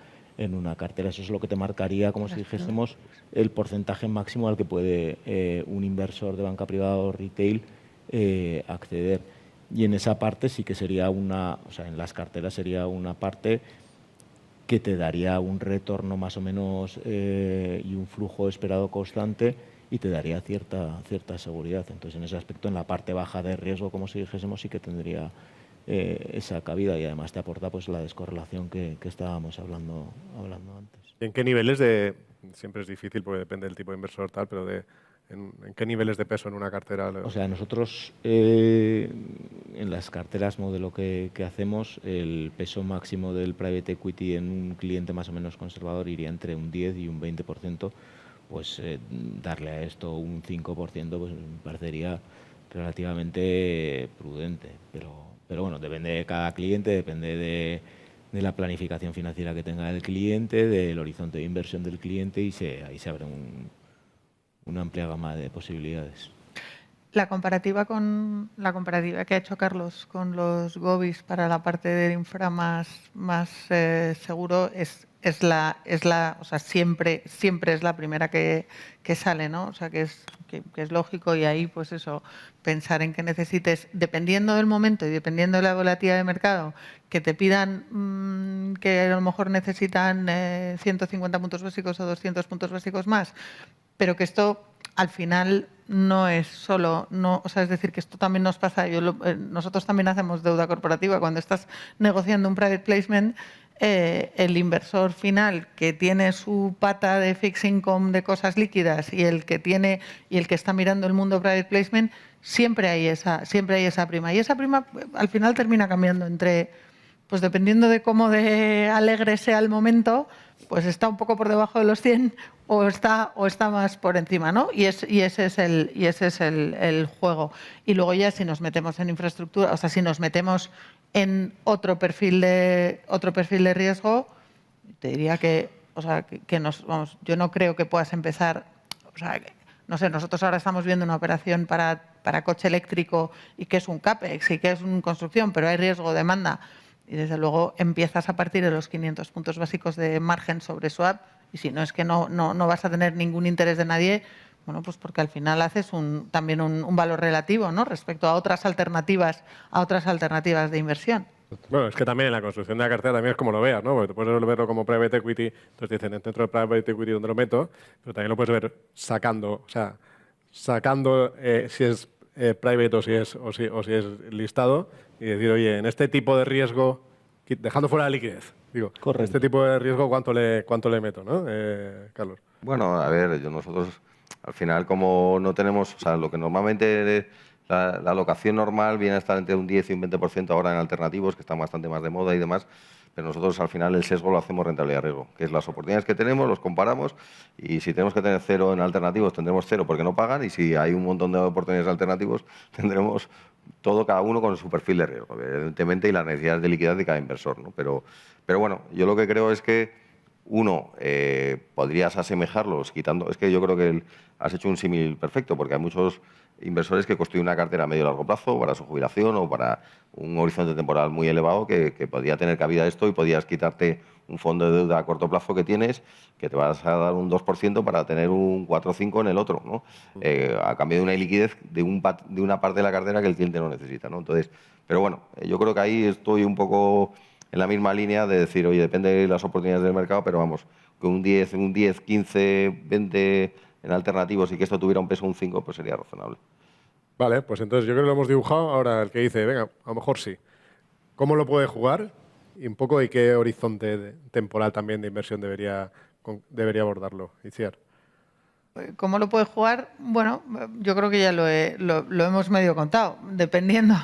cartera. Eso es lo que te marcaría, como si dijésemos, el porcentaje máximo al que puede un inversor de banca privada o retail acceder. Y en esa parte sí que sería o sea, en las carteras sería una parte que te daría un retorno más o menos y un flujo esperado constante, y te daría cierta seguridad. Entonces, en ese aspecto, en la parte baja de riesgo, como si dijésemos, sí que tendría esa cabida, y además te aporta pues la descorrelación que estábamos hablando antes. ¿Y en qué niveles siempre es difícil porque depende del tipo de inversor tal, pero ¿en qué niveles de peso en una cartera? O sea, nosotros en las carteras modelo que hacemos, el peso máximo del private equity en un cliente más o menos conservador iría entre un 10 y un 20%. Pues darle a esto un 5% pues me parecería relativamente prudente. Pero bueno, depende de cada cliente, depende de la planificación financiera que tenga el cliente, del horizonte de inversión del cliente, y ahí se abre una amplia gama de posibilidades. La comparativa que ha hecho Carlos con los gobis para la parte del infra más seguro es o sea, siempre es la primera que sale, ¿no? O sea, que es lógico, y ahí, pues eso, pensar en que necesites, dependiendo del momento y dependiendo de la volatilidad de mercado, que te pidan que a lo mejor necesitan 150 puntos básicos o 200 puntos básicos más, pero que esto al final no es solo, o sea, es decir, que esto también nos pasa, nosotros también hacemos deuda corporativa. Cuando estás negociando un private placement, el inversor final que tiene su pata de fixed income de cosas líquidas y el que está mirando el mundo private placement, siempre hay esa prima. Y esa prima al final termina cambiando entre, pues dependiendo de cómo de alegre sea el momento, pues está un poco por debajo de los 100 o está más por encima, ¿no? Y ese es el juego. Y luego ya, si nos metemos en infraestructura, o sea, si nos metemos en otro perfil de riesgo, te diría que, o sea, yo no creo que puedas empezar, o sea, no sé, nosotros ahora estamos viendo una operación para coche eléctrico y que es un CAPEX y que es una construcción, pero hay riesgo de demanda. Y desde luego empiezas a partir de los 500 puntos básicos de margen sobre swap, y si no es que no vas a tener ningún interés de nadie, bueno, pues porque al final haces también un valor relativo, ¿no?, respecto a otras alternativas de inversión. Bueno, es que también en la construcción de la cartera también es como lo veas, ¿no? Porque tú puedes verlo como private equity, entonces dicen dentro del private equity donde lo meto, pero también lo puedes ver sacando si es private o si es listado, y decir, oye, en este tipo de riesgo, dejando fuera la liquidez, digo, Correcto. este tipo de riesgo, ¿cuánto le meto, no? Carlos. Bueno, a ver, nosotros al final como no tenemos, o sea, lo que normalmente la alocación normal viene a estar entre un 10 y un 20% ahora en alternativos, que están bastante más de moda y demás, pero nosotros al final el sesgo lo hacemos rentabilidad-riesgo, que es las oportunidades que tenemos, los comparamos, y si tenemos que tener 0 en alternativos, tendremos 0 porque no pagan, y si hay un montón de oportunidades alternativos, tendremos todo, cada uno con su perfil de riesgo, evidentemente, y las necesidades de liquidez de cada inversor, ¿no? Pero bueno, yo lo que creo es que uno, podrías asemejarlos quitando, es que yo creo que has hecho un símil perfecto, porque hay muchos inversores que construyen una cartera a medio y largo plazo para su jubilación o para un horizonte temporal muy elevado que podría tener cabida esto, y podías quitarte un fondo de deuda a corto plazo que tienes, que te vas a dar un 2% para tener un 4 o 5 en el otro, ¿no? A cambio de una liquidez de una parte de la cartera que el cliente no necesita, ¿no? Entonces, pero bueno, yo creo que ahí estoy un poco en la misma línea de decir, oye, depende de las oportunidades del mercado, pero vamos, que un 10, 15, 20 en alternativos y que esto tuviera un peso un 5, pues sería razonable. Vale, pues entonces yo creo que lo hemos dibujado. Ahora el que dice, venga, a lo mejor sí. ¿Cómo lo puede jugar? Y un poco de qué horizonte temporal también de inversión debería abordarlo. Itziar. ¿Cómo lo puede jugar? Bueno, yo creo que ya lo hemos medio contado. Dependiendo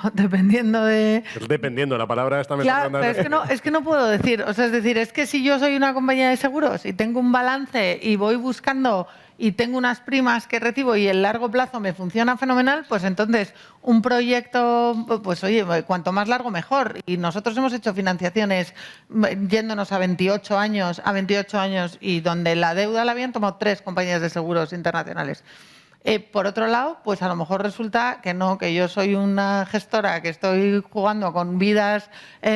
de... Es dependiendo, la palabra está Claro, pero es que no puedo decir. O sea, es que si yo soy una compañía de seguros y tengo un balance y voy buscando y tengo unas primas que recibo y el largo plazo me funciona fenomenal, pues entonces un proyecto, pues oye, cuanto más largo mejor. Y nosotros hemos hecho financiaciones yéndonos a 28 años, y donde la deuda la habían tomado 3 compañías de seguros internacionales. Por otro lado, pues a lo mejor resulta que no, que yo soy una gestora que estoy jugando con vidas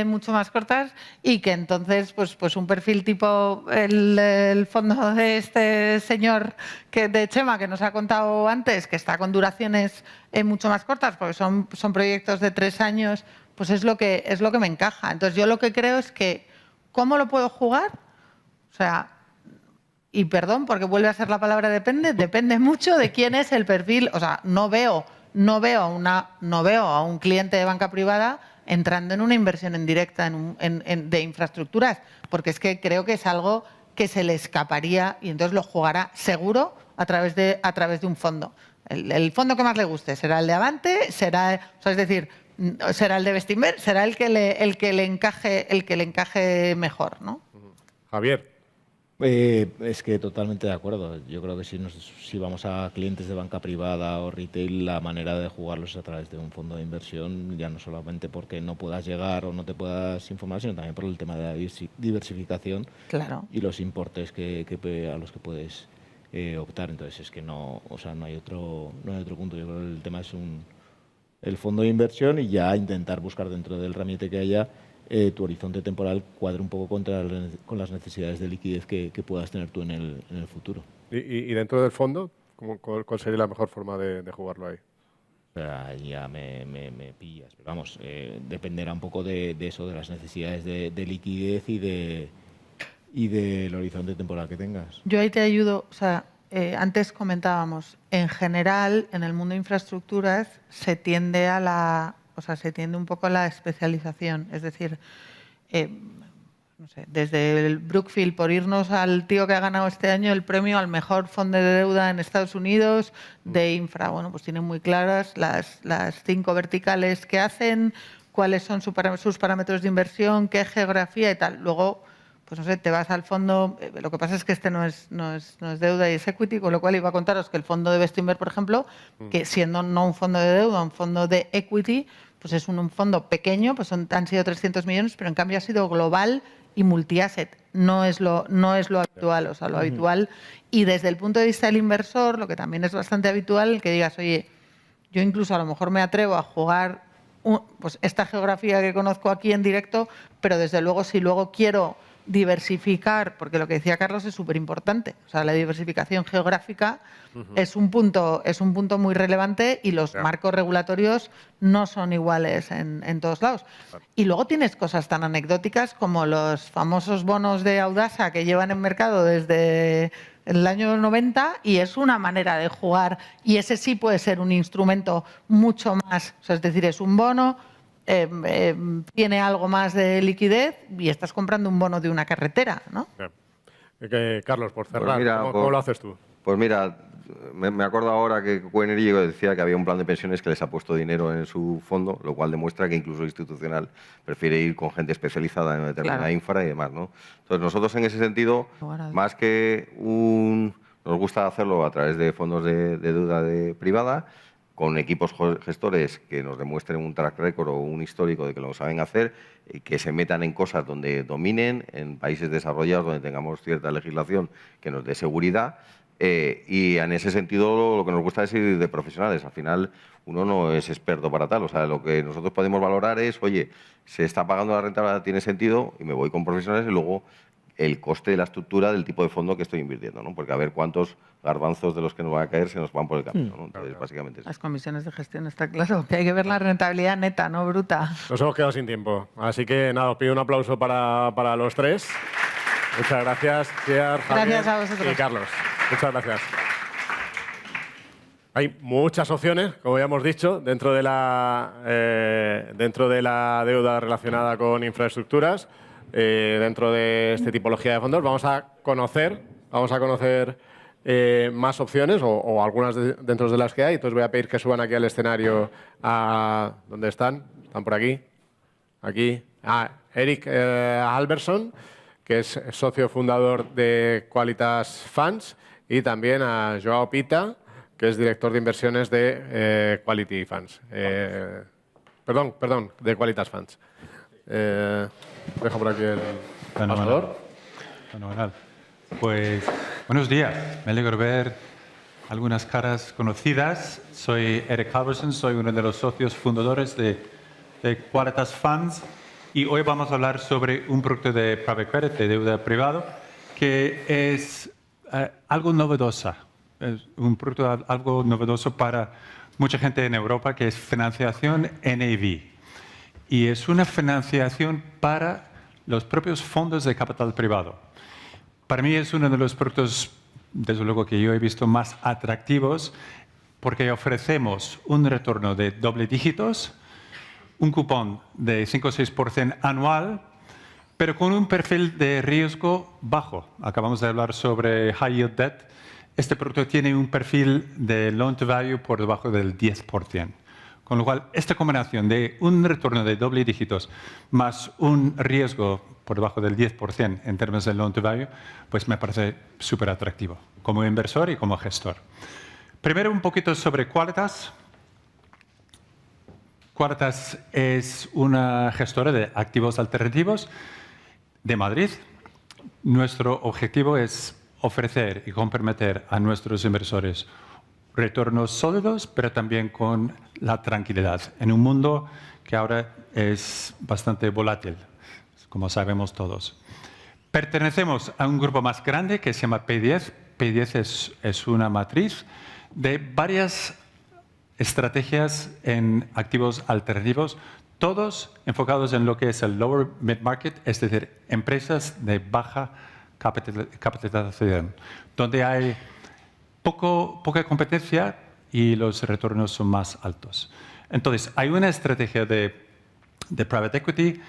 mucho más cortas, y que entonces pues un perfil tipo el fondo de este señor de Chema, que nos ha contado antes, que está con duraciones mucho más cortas, porque son proyectos de 3 años, pues es lo que me encaja. Entonces yo lo que creo es que, ¿cómo lo puedo jugar? O sea, y perdón, porque vuelve a ser la palabra depende mucho de quién es el perfil. O sea, no veo a un cliente de banca privada entrando en una inversión en directa de infraestructuras, porque es que creo que es algo que se le escaparía, y entonces lo jugará seguro a través de un fondo. El fondo que más le guste será el de Avante, será el de Bestinver, será el que le encaje mejor, ¿no? Javier. Es que totalmente de acuerdo. Yo creo que si vamos a clientes de banca privada o retail, la manera de jugarlos es a través de un fondo de inversión, ya no solamente porque no puedas llegar o no te puedas informar, sino también por el tema de la diversificación. Claro. Y los importes a los que puedes optar. Entonces es que no hay otro punto. Yo creo que el tema es el fondo de inversión, y ya intentar buscar dentro del ramillete que haya tu horizonte temporal cuadre un poco con las necesidades de liquidez que puedas tener tú en el futuro. ¿Y dentro del fondo, cuál sería la mejor forma de jugarlo ahí? Ya me pillas. Pero vamos, dependerá un poco de eso, de las necesidades de liquidez y del horizonte temporal que tengas. Yo ahí te ayudo. O sea, antes comentábamos, en general, en el mundo de infraestructuras se tiende un poco a la especialización. Es decir, no sé, desde el Brookfield, por irnos al tío que ha ganado este año el premio al mejor fondo de deuda en Estados Unidos de infra. Bueno, pues tienen muy claras las 5 verticales que hacen, cuáles son sus parámetros de inversión, qué geografía y tal. Luego, pues no sé, te vas al fondo. Lo que pasa es que este no es deuda y es equity, con lo cual iba a contaros que el fondo de Bestinver, por ejemplo, que siendo no un fondo de deuda, un fondo de equity, pues es un fondo pequeño, pues han sido 300 millones, pero en cambio ha sido global y multi-asset. No es lo habitual, o sea, lo habitual. Y desde el punto de vista del inversor, lo que también es bastante habitual, el que digas, oye, yo incluso a lo mejor me atrevo a jugar pues esta geografía que conozco aquí en directo, pero desde luego si luego quiero diversificar, porque lo que decía Carlos es súper importante, o sea, la diversificación geográfica es un punto muy relevante y los marcos regulatorios no son iguales en todos lados. Y luego tienes cosas tan anecdóticas como los famosos bonos de Audasa que llevan en mercado desde el año 90 y es una manera de jugar y ese sí puede ser un instrumento mucho más, o sea, es decir, es un bono, tiene algo más de liquidez y estás comprando un bono de una carretera, ¿no? Carlos, por cerrar, Pues mira, ¿cómo lo haces tú? Pues mira, me acuerdo ahora que Energy decía que había un plan de pensiones que les ha puesto dinero en su fondo, lo cual demuestra que incluso institucional prefiere ir con gente especializada en determinada infra y demás, ¿no? Entonces nosotros en ese sentido, más que nos gusta hacerlo a través de fondos de deuda privada, con equipos gestores que nos demuestren un track record o un histórico de que lo saben hacer y que se metan en cosas donde dominen, en países desarrollados donde tengamos cierta legislación que nos dé seguridad. Y en ese sentido lo que nos gusta es ir de profesionales. Al final uno no es experto para tal. O sea, lo que nosotros podemos valorar es, oye, se está pagando la renta, tiene sentido, y me voy con profesionales y luego el coste de la estructura del tipo de fondo que estoy invirtiendo, ¿no? Porque a ver cuántos garbanzos de los que nos van a caer se nos van por el camino, ¿no? Entonces, básicamente Las comisiones de gestión, está claro, que hay que ver la rentabilidad neta, no bruta. Nos hemos quedado sin tiempo, así que nada, os pido un aplauso para los tres. Muchas gracias, Pierre, Javier Gracias a vosotros. y Carlos. Muchas gracias. Hay muchas opciones, como ya hemos dicho, dentro de la deuda relacionada con infraestructuras. Dentro de esta tipología de fondos vamos a conocer más opciones o algunas dentro de las que hay. Entonces voy a pedir que suban aquí al escenario ¿dónde están? ¿Están por aquí? Aquí. Eric Alberson, que es socio fundador de Qualitas Funds, y también a Joao Pita, que es director de inversiones de Quality Funds. Perdón, de Qualitas Funds. Dejo por aquí el pasador. Fenomenal. Pues buenos días. Me alegro ver algunas caras conocidas. Soy Eric Halverson, soy uno de los socios fundadores de Qualitas Funds y hoy vamos a hablar sobre un producto de private credit, de deuda privado, que es algo novedoso. Es un producto algo novedoso para mucha gente en Europa, que es financiación NAV. Y es una financiación para los propios fondos de capital privado. Para mí es uno de los productos, desde luego, que yo he visto más atractivos porque ofrecemos un retorno de doble dígitos, un cupón de 5 o 6% anual, pero con un perfil de riesgo bajo. Acabamos de hablar sobre high yield debt. Este producto tiene un perfil de loan to value por debajo del 10%. Con lo cual, esta combinación de un retorno de doble dígitos más un riesgo por debajo del 10% en términos de loan to value, pues me parece súper atractivo como inversor y como gestor. Primero, un poquito sobre Qualitas. Qualitas es una gestora de activos alternativos de Madrid. Nuestro objetivo es ofrecer y comprometer a nuestros inversores retornos sólidos, pero también con la tranquilidad, en un mundo que ahora es bastante volátil. como sabemos todos. Pertenecemos a un grupo más grande que se llama P10. P10 es una matriz de varias estrategias en activos alternativos, todos enfocados en lo que es el lower mid-market, es decir, empresas de baja capitalización, donde hay poca competencia y los retornos son más altos. Entonces, hay una estrategia de private equity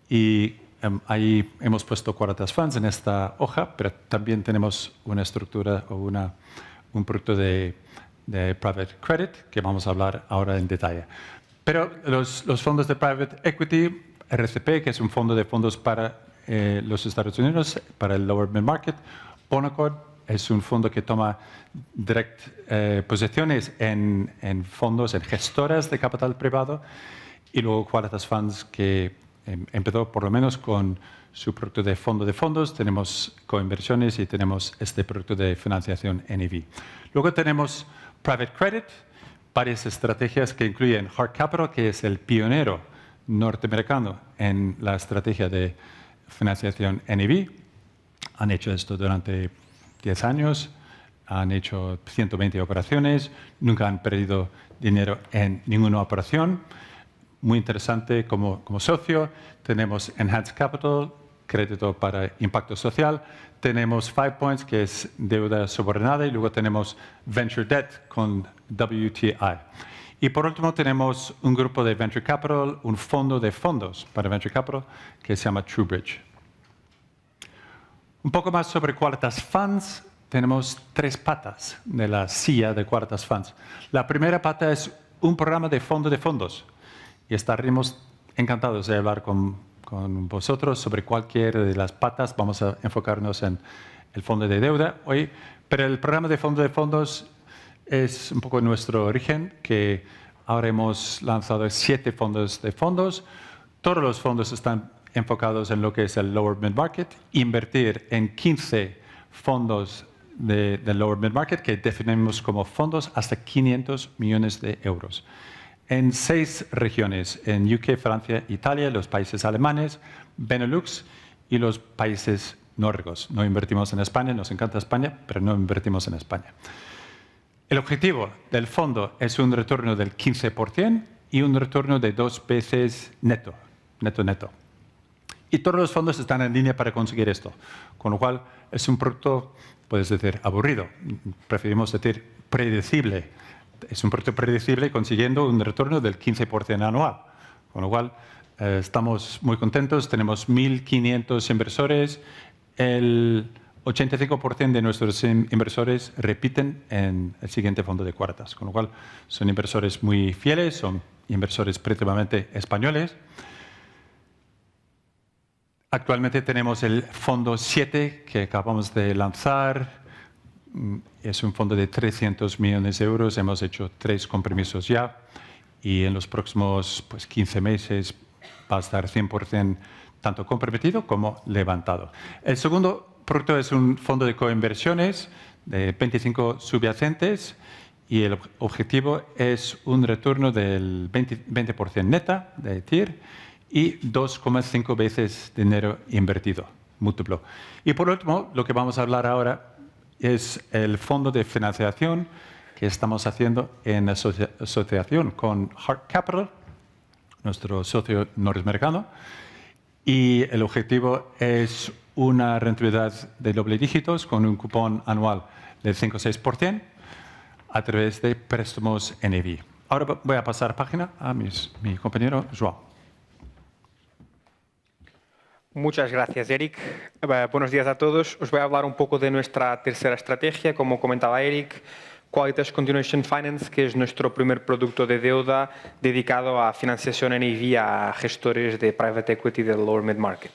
y ahí hemos puesto Qualitas Funds en esta hoja, pero también tenemos una estructura o un producto de private credit que vamos a hablar ahora en detalle. Pero los fondos de private equity, RCP, que es un fondo de fondos para los Estados Unidos, para el lower mid market, Bonaccord es un fondo que toma posiciones en fondos, en gestoras de capital privado, y luego Qualitas Funds, que empezó por lo menos con su producto de fondos, tenemos coinversiones y tenemos este producto de financiación NAV. Luego tenemos private credit, varias estrategias que incluyen Hard Capital, que es el pionero norteamericano en la estrategia de financiación NAV. Han hecho esto durante 10 años, han hecho 120 operaciones, nunca han perdido dinero en ninguna operación. Muy interesante como socio. Tenemos Enhanced Capital, crédito para impacto social. Tenemos 5 Points, que es deuda subordinada, y luego tenemos Venture Debt con WTI. Y por último tenemos un grupo de Venture Capital, un fondo de fondos para Venture Capital que se llama TrueBridge. Un poco más sobre Qualitas Funds. Tenemos 3 patas de la silla de Qualitas Funds. La primera pata es un programa de fondos. Y estaremos encantados de hablar con vosotros sobre cualquiera de las patas. Vamos a enfocarnos en el fondo de deuda hoy. Pero el programa de fondos es un poco nuestro origen, que ahora hemos lanzado 7 fondos de fondos. Todos los fondos están enfocados en lo que es el lower mid-market. Invertir en 15 fondos del lower mid-market, que definimos como fondos hasta 500 millones de euros. En 6 regiones, en UK, Francia, Italia, los países alemanes, Benelux y los países nórdicos. No invertimos en España, nos encanta España, pero no invertimos en España. El objetivo del fondo es un retorno del 15% y un retorno de 2 veces neto. Y todos los fondos están en línea para conseguir esto, con lo cual es un producto, puedes decir, aburrido. Preferimos decir predecible. Es un producto predecible consiguiendo un retorno del 15% anual. Con lo cual, estamos muy contentos. Tenemos 1.500 inversores. El 85% de nuestros inversores repiten en el siguiente fondo de Qualitas. Con lo cual, son inversores muy fieles, son inversores principalmente españoles. Actualmente tenemos el fondo 7 que acabamos de lanzar. Es un fondo de 300 millones de euros. Hemos hecho 3 compromisos ya y en los próximos 15 meses va a estar 100% tanto comprometido como levantado. El segundo producto es un fondo de coinversiones de 25 subyacentes y el objetivo es un retorno del 20% neta de TIR y 2,5 veces dinero invertido, múltiplo. Y por último, lo que vamos a hablar ahora es el fondo de financiación que estamos haciendo en asociación con Hard Capital, nuestro socio norteamericano, y el objetivo es una rentabilidad de doble dígitos con un cupón anual del 5 o 6% a través de préstamos NAV. Ahora voy a pasar página a mi compañero Joao. Muchas gracias, Eric. Buenos días a todos. Os voy a hablar un poco de nuestra tercera estrategia, como comentaba Eric, Qualitas Continuation Finance, que es nuestro primer producto de deuda dedicado a financiación NAV a gestores de private equity del lower mid market.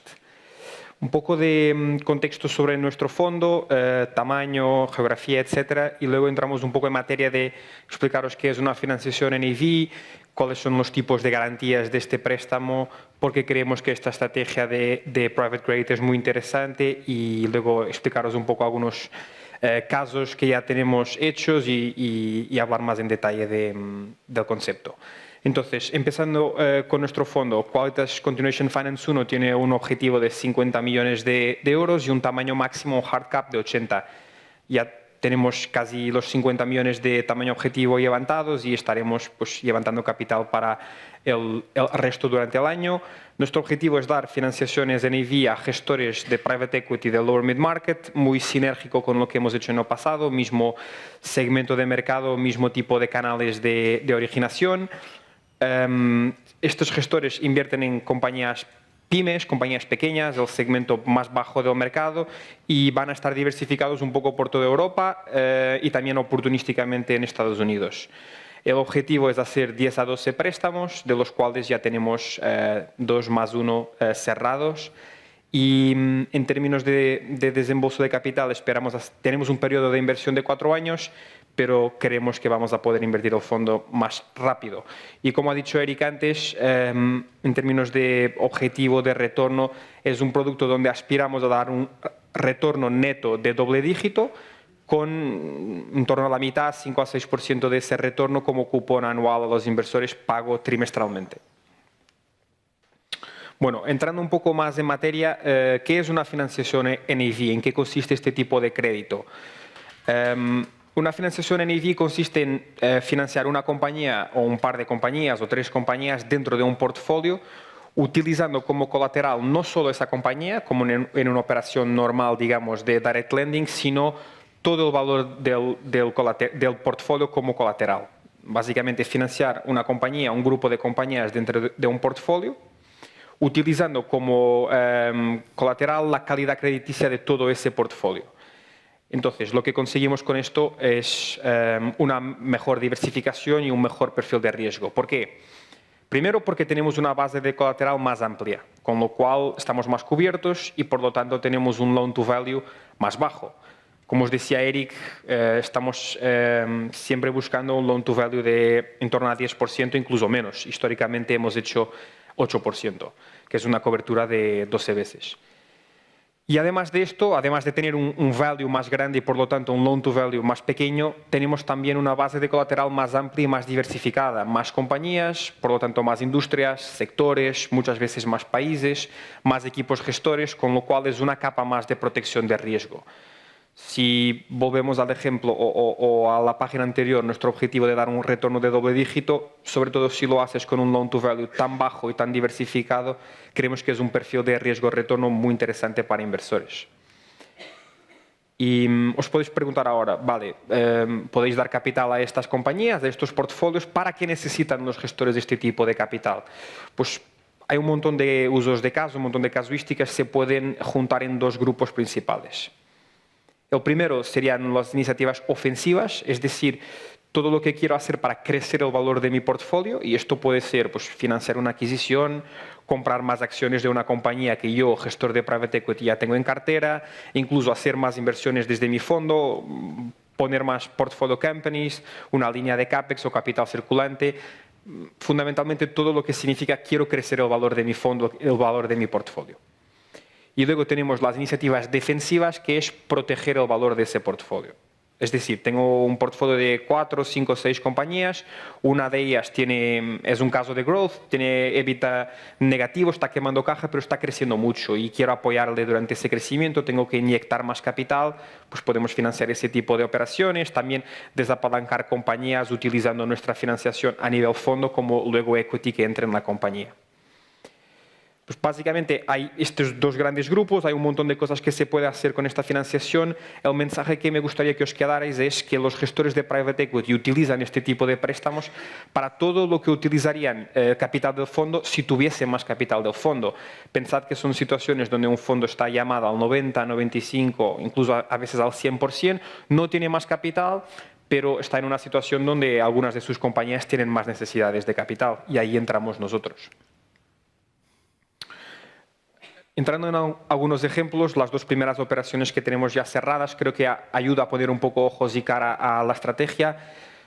Un poco de contexto sobre nuestro fondo, tamaño, geografía, etcétera, y luego entramos un poco en materia de explicaros qué es una financiación NAV, cuáles son los tipos de garantías de este préstamo, porque creemos que esta estrategia de private credit es muy interesante, y luego explicaros un poco algunos casos que ya tenemos hechos y hablar más en detalle del concepto. Entonces, empezando con nuestro fondo, Qualitas Continuation Finance 1 tiene un objetivo de 50 millones de euros y un tamaño máximo hard cap de 80. Ya tenemos casi los 50 millones de tamaño objetivo levantados y estaremos pues, levantando capital para el resto durante el año. Nuestro objetivo es dar financiaciones NAV a gestores de private equity de lower mid market, muy sinérgico con lo que hemos hecho en el pasado, mismo segmento de mercado, mismo tipo de canales de originación. Estos gestores invierten en compañías pymes, compañías pequeñas, el segmento más bajo del mercado, y van a estar diversificados un poco por toda Europa y también oportunísticamente en Estados Unidos. El objetivo es hacer 10 a 12 préstamos, de los cuales ya tenemos 2 más 1 cerrados. Y en términos de desembolso de capital, tenemos un periodo de inversión de 4 años, pero creemos que vamos a poder invertir el fondo más rápido. Y como ha dicho Eric antes, en términos de objetivo de retorno, es un producto donde aspiramos a dar un retorno neto de doble dígito, con en torno a la mitad, 5 a 6% de ese retorno como cupón anual a los inversores pago trimestralmente. Bueno, entrando un poco más en materia, ¿qué es una financiación NAV? ¿En qué consiste este tipo de crédito? Una financiación NAV consiste en financiar una compañía o un par de compañías o 3 compañías dentro de un portfolio, utilizando como colateral no solo esa compañía, como en una operación normal, digamos, de direct lending, sino todo el valor del portfolio como colateral. Básicamente financiar una compañía, un grupo de compañías dentro de un portfolio, utilizando como colateral la calidad crediticia de todo ese portfolio. Entonces, lo que conseguimos con esto es una mejor diversificación y un mejor perfil de riesgo. ¿Por qué? Primero, porque tenemos una base de colateral más amplia, con lo cual estamos más cubiertos y, por lo tanto, tenemos un loan to value más bajo. Como os decía Eric, estamos siempre buscando un loan to value de en torno a 10%, incluso menos. Históricamente hemos hecho 8%, que es una cobertura de 12 veces. Y además de esto, además de tener un value más grande y por lo tanto un loan to value más pequeño, tenemos también una base de colateral más amplia y más diversificada. Más compañías, por lo tanto más industrias, sectores, muchas veces más países, más equipos gestores, con lo cual es una capa más de protección de riesgo. Si volvemos al ejemplo o a la página anterior, nuestro objetivo de dar un retorno de doble dígito, sobre todo si lo haces con un loan to value tan bajo y tan diversificado, creemos que es un perfil de riesgo-retorno muy interesante para inversores. Y os podéis preguntar ahora, vale, ¿podéis dar capital a estas compañías, a estos portfolios? ¿Para qué necesitan los gestores de este tipo de capital? Pues hay un montón de usos de caso, un montón de casuísticas que se pueden juntar en 2 grupos principales. El primero serían las iniciativas ofensivas, es decir, todo lo que quiero hacer para crecer el valor de mi portfolio, y esto puede ser pues, financiar una adquisición, comprar más acciones de una compañía que yo, gestor de private equity, ya tengo en cartera, incluso hacer más inversiones desde mi fondo, poner más portfolio companies, una línea de CAPEX o capital circulante, fundamentalmente todo lo que significa quiero crecer el valor de mi fondo, el valor de mi portfolio. Y luego tenemos las iniciativas defensivas, que es proteger el valor de ese portfolio. Es decir, tengo un portfolio de 4, 5, 6 compañías, una de ellas es un caso de growth, tiene EBITDA negativo, está quemando caja, pero está creciendo mucho y quiero apoyarle durante ese crecimiento, tengo que inyectar más capital, pues podemos financiar ese tipo de operaciones, también desapalancar compañías utilizando nuestra financiación a nivel fondo como luego equity que entre en la compañía. Pues básicamente hay estos 2 grandes grupos, hay un montón de cosas que se puede hacer con esta financiación. El mensaje que me gustaría que os quedarais es que los gestores de private equity utilizan este tipo de préstamos para todo lo que utilizarían capital del fondo si tuviese más capital del fondo. Pensad que son situaciones donde un fondo está llamado al 90, 95, incluso a veces al 100%, no tiene más capital, pero está en una situación donde algunas de sus compañías tienen más necesidades de capital y ahí entramos nosotros. Entrando en algunos ejemplos, las 2 primeras operaciones que tenemos ya cerradas creo que ayuda a poner un poco ojos y cara a la estrategia.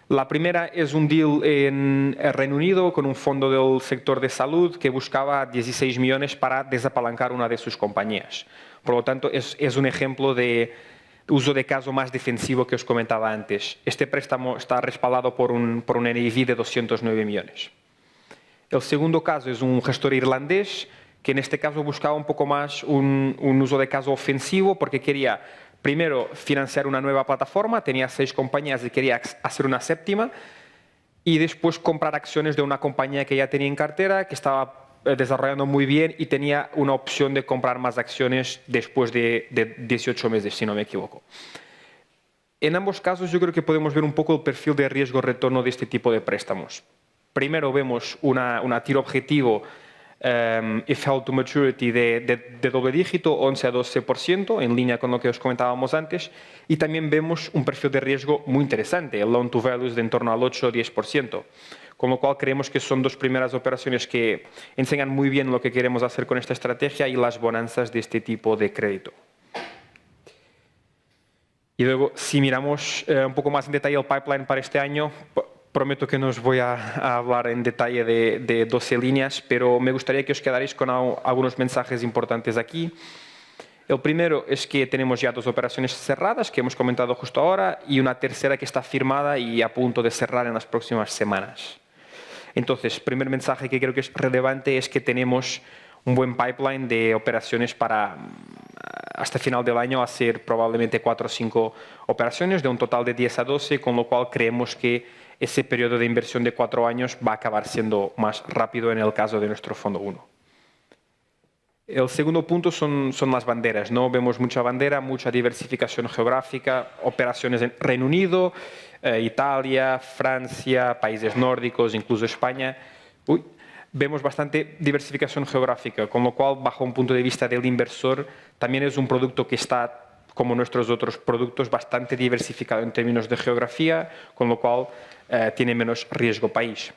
La primera es un deal en el Reino Unido con un fondo del sector de salud que buscaba 16 millones para desapalancar una de sus compañías. Por lo tanto, es un ejemplo de uso de caso más defensivo que os comentaba antes. Este préstamo está respaldado por un NAV de 209 millones. El segundo caso es un gestor irlandés que en este caso buscaba un poco más un uso de caso ofensivo porque quería primero financiar una nueva plataforma, tenía 6 compañías y quería hacer una séptima, y después comprar acciones de una compañía que ya tenía en cartera, que estaba desarrollando muy bien y tenía una opción de comprar más acciones después de 18 meses, si no me equivoco. En ambos casos yo creo que podemos ver un poco el perfil de riesgo-retorno de este tipo de préstamos. Primero vemos una tiro objetivo if held to maturity de doble dígito, 11 a 12%, en línea con lo que os comentábamos antes, y también vemos un perfil de riesgo muy interesante, el loan to values de en torno al 8 o 10%, con lo cual creemos que son 2 primeras operaciones que enseñan muy bien lo que queremos hacer con esta estrategia y las bonanzas de este tipo de crédito. Y luego, si miramos un poco más en detalle el pipeline para este año, prometo que no os voy a hablar en detalle de 12 líneas, pero me gustaría que os quedarais con algunos mensajes importantes aquí. El primero es que tenemos ya 2 operaciones cerradas, que hemos comentado justo ahora, y una tercera que está firmada y a punto de cerrar en las próximas semanas. Entonces, primer mensaje que creo que es relevante es que tenemos un buen pipeline de operaciones para hasta final del año hacer probablemente 4 o 5 operaciones de un total de 10 a 12, con lo cual creemos que ese periodo de inversión de 4 años va a acabar siendo más rápido en el caso de nuestro fondo 1. El segundo punto son las banderas, ¿no? Vemos mucha bandera, mucha diversificación geográfica, operaciones en Reino Unido, Italia, Francia, países nórdicos, incluso España. Vemos bastante diversificación geográfica, con lo cual, bajo un punto de vista del inversor, también es un producto que está, como nuestros otros productos, bastante diversificado en términos de geografía, con lo cual tiene menos riesgo país.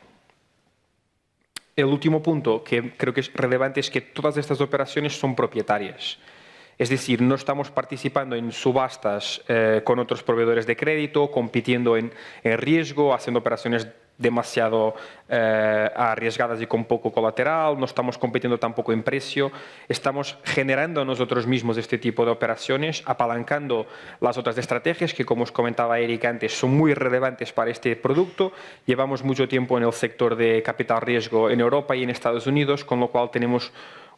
El último punto que creo que es relevante es que todas estas operaciones son propietarias. Es decir, no estamos participando en subastas con otros proveedores de crédito, compitiendo en riesgo, haciendo operaciones demasiado arriesgadas y con poco colateral, no estamos compitiendo tampoco en precio, estamos generando nosotros mismos este tipo de operaciones, apalancando las otras estrategias que, como os comentaba Eric antes, son muy relevantes para este producto. Llevamos mucho tiempo en el sector de capital riesgo en Europa y en Estados Unidos, con lo cual tenemos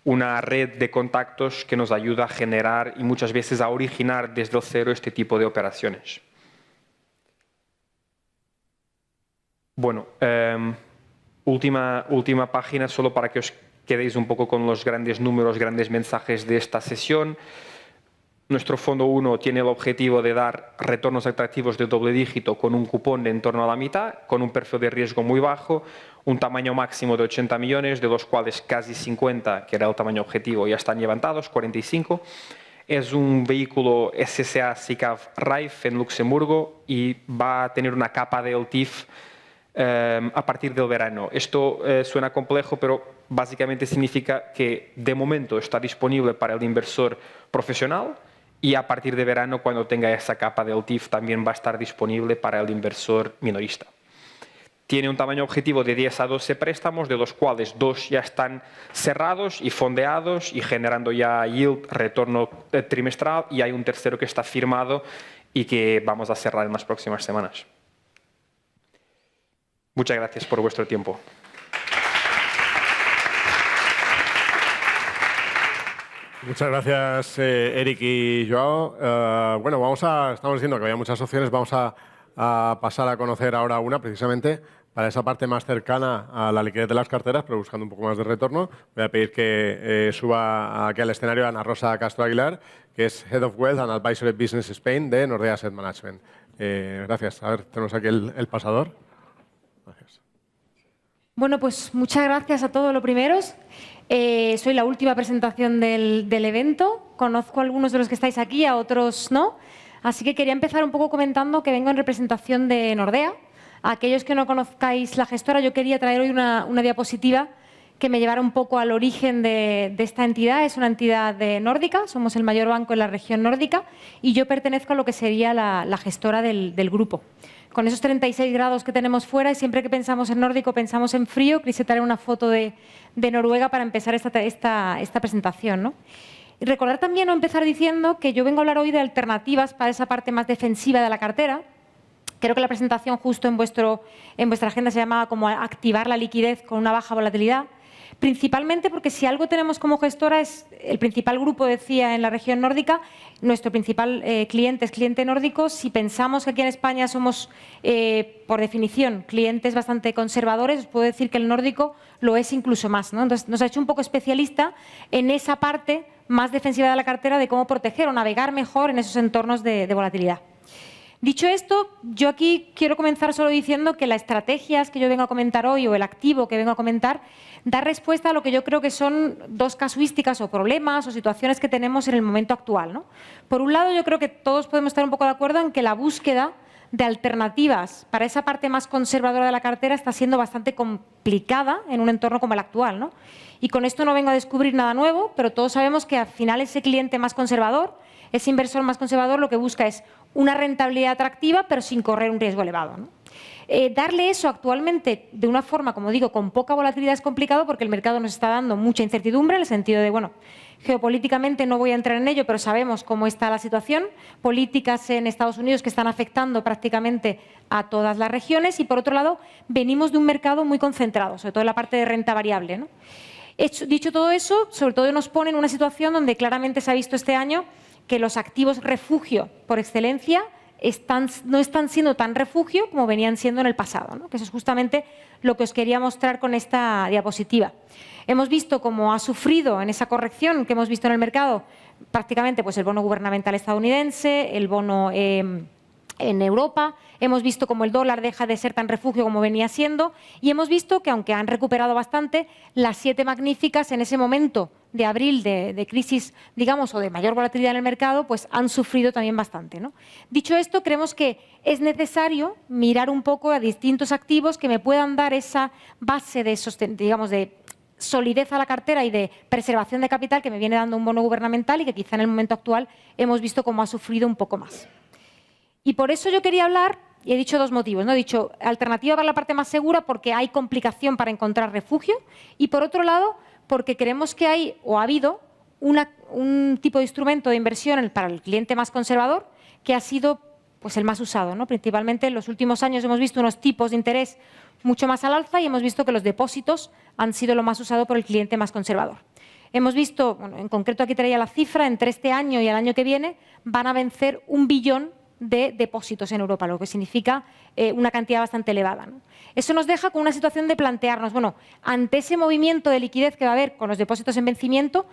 una red de contactos que nos ayuda a generar y muchas veces a originar desde el cero este tipo de operaciones. Bueno, última página solo para que os quedéis un poco con los grandes números, grandes mensajes de esta sesión. Nuestro fondo 1 tiene el objetivo de dar retornos atractivos de doble dígito con un cupón de en torno a la mitad, con un perfil de riesgo muy bajo, un tamaño máximo de 80 millones, de los cuales casi 50, que era el tamaño objetivo, ya están levantados, 45. Es un vehículo SSA SICAV RAIF en Luxemburgo y va a tener una capa de LTIF a partir del verano. Esto suena complejo, pero básicamente significa que de momento está disponible para el inversor profesional y a partir de verano, cuando tenga esa capa de LTIF, también va a estar disponible para el inversor minorista. Tiene un tamaño objetivo de 10 a 12 préstamos, de los cuales 2 ya están cerrados y fondeados y generando ya yield, retorno trimestral, y hay un tercero que está firmado y que vamos a cerrar en las próximas semanas. Muchas gracias por vuestro tiempo. Muchas gracias, Eric y Joao. Bueno, estamos diciendo que había muchas opciones, vamos a pasar a conocer ahora una, precisamente para esa parte más cercana a la liquidez de las carteras, pero buscando un poco más de retorno. Voy a pedir que suba aquí al escenario a Ana Rosa Castro Aguilar, que es Head of Wealth and Advisory Business Spain de Nordea Asset Management. Gracias. A ver, tenemos aquí el pasador. Gracias. Bueno, pues muchas gracias a todos los primeros. Soy la última presentación del evento. Conozco a algunos de los que estáis aquí, a otros no. Así que quería empezar un poco comentando que vengo en representación de Nordea. A aquellos que no conozcáis la gestora, yo quería traer hoy una diapositiva que me llevara un poco al origen de esta entidad. Es una entidad nórdica, somos el mayor banco en la región nórdica y yo pertenezco a lo que sería la gestora del grupo. Con esos 36 grados que tenemos fuera y siempre que pensamos en nórdico pensamos en frío, quise traer una foto de Noruega para empezar esta presentación, ¿no? Y recordar también o empezar diciendo que yo vengo a hablar hoy de alternativas para esa parte más defensiva de la cartera Creo que la presentación justo en vuestra agenda se llamaba como activar la liquidez con una baja volatilidad. Principalmente porque si algo tenemos como gestora es el principal grupo, decía, en la región nórdica, nuestro principal cliente es cliente nórdico. Si pensamos que aquí en España somos, por definición, clientes bastante conservadores, os puedo decir que el nórdico lo es incluso más, ¿no? Entonces, nos ha hecho un poco especialista en esa parte más defensiva de la cartera de cómo proteger o navegar mejor en esos entornos de volatilidad. Dicho esto, yo aquí quiero comenzar solo diciendo que las estrategias que yo vengo a comentar hoy o el activo que vengo a comentar da respuesta a lo que yo creo que son dos casuísticas o problemas o situaciones que tenemos en el momento actual, ¿no? Por un lado, yo creo que todos podemos estar un poco de acuerdo en que la búsqueda de alternativas para esa parte más conservadora de la cartera está siendo bastante complicada en un entorno como el actual, ¿no? Y con esto no vengo a descubrir nada nuevo, pero todos sabemos que al final ese cliente más conservador, ese inversor más conservador, lo que busca es una rentabilidad atractiva, pero sin correr un riesgo elevado, ¿no? Darle eso actualmente de una forma, como digo, con poca volatilidad es complicado porque el mercado nos está dando mucha incertidumbre en el sentido de, bueno, geopolíticamente no voy a entrar en ello, pero sabemos cómo está la situación, políticas en Estados Unidos que están afectando prácticamente a todas las regiones y, por otro lado, venimos de un mercado muy concentrado, sobre todo en la parte de renta variable, ¿no? Dicho todo eso, sobre todo nos pone en una situación donde claramente se ha visto este año que los activos refugio por excelencia no están siendo tan refugio como venían siendo en el pasado, ¿no? Que eso es justamente lo que os quería mostrar con esta diapositiva. Hemos visto cómo ha sufrido en esa corrección que hemos visto en el mercado prácticamente pues, el bono gubernamental estadounidense, el bono en Europa, hemos visto cómo el dólar deja de ser tan refugio como venía siendo y hemos visto que, aunque han recuperado bastante, las 7 magníficas en ese momento de abril de crisis, digamos, o de mayor volatilidad en el mercado, pues han sufrido también bastante, ¿no? Dicho esto, creemos que es necesario mirar un poco a distintos activos que me puedan dar esa base de, digamos, de solidez a la cartera y de preservación de capital que me viene dando un bono gubernamental y que quizá en el momento actual hemos visto cómo ha sufrido un poco más. Y por eso yo quería hablar, y he dicho 2 motivos, ¿no? He dicho alternativa para la parte más segura porque hay complicación para encontrar refugio y, por otro lado, porque creemos que hay o ha habido un tipo de instrumento de inversión para el cliente más conservador que ha sido pues, el más usado, ¿no? Principalmente en los últimos años hemos visto unos tipos de interés mucho más al alza y hemos visto que los depósitos han sido lo más usado por el cliente más conservador. Hemos visto, bueno, en concreto aquí traía la cifra, entre este año y el año que viene van a vencer 1 billón de depósitos en Europa, lo que significa una cantidad bastante elevada, ¿no? Eso nos deja con una situación de plantearnos, bueno, ante ese movimiento de liquidez que va a haber con los depósitos en vencimiento,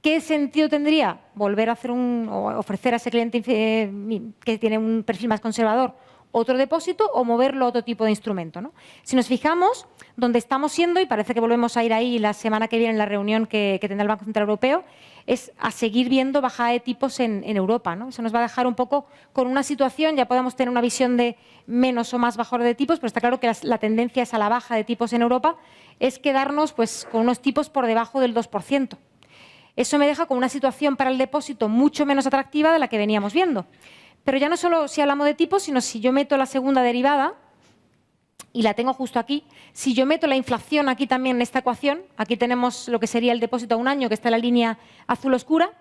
¿qué sentido tendría volver a hacer o ofrecer a ese cliente que tiene un perfil más conservador otro depósito o moverlo a otro tipo de instrumento, ¿no? Si nos fijamos, donde estamos siendo, y parece que volvemos a ir ahí la semana que viene en la reunión que tendrá el Banco Central Europeo, es a seguir viendo bajada de tipos en Europa, ¿no? Eso nos va a dejar un poco con una situación, ya podemos tener una visión de menos o más bajada de tipos, pero está claro que la tendencia es a la baja de tipos en Europa, es quedarnos pues, con unos tipos por debajo del 2%. Eso me deja con una situación para el depósito mucho menos atractiva de la que veníamos viendo. Pero ya no solo si hablamos de tipos, sino si yo meto la segunda derivada, y la tengo justo aquí, si yo meto la inflación aquí también en esta ecuación, aquí tenemos lo que sería el depósito a 1 año, que está en la línea azul oscura,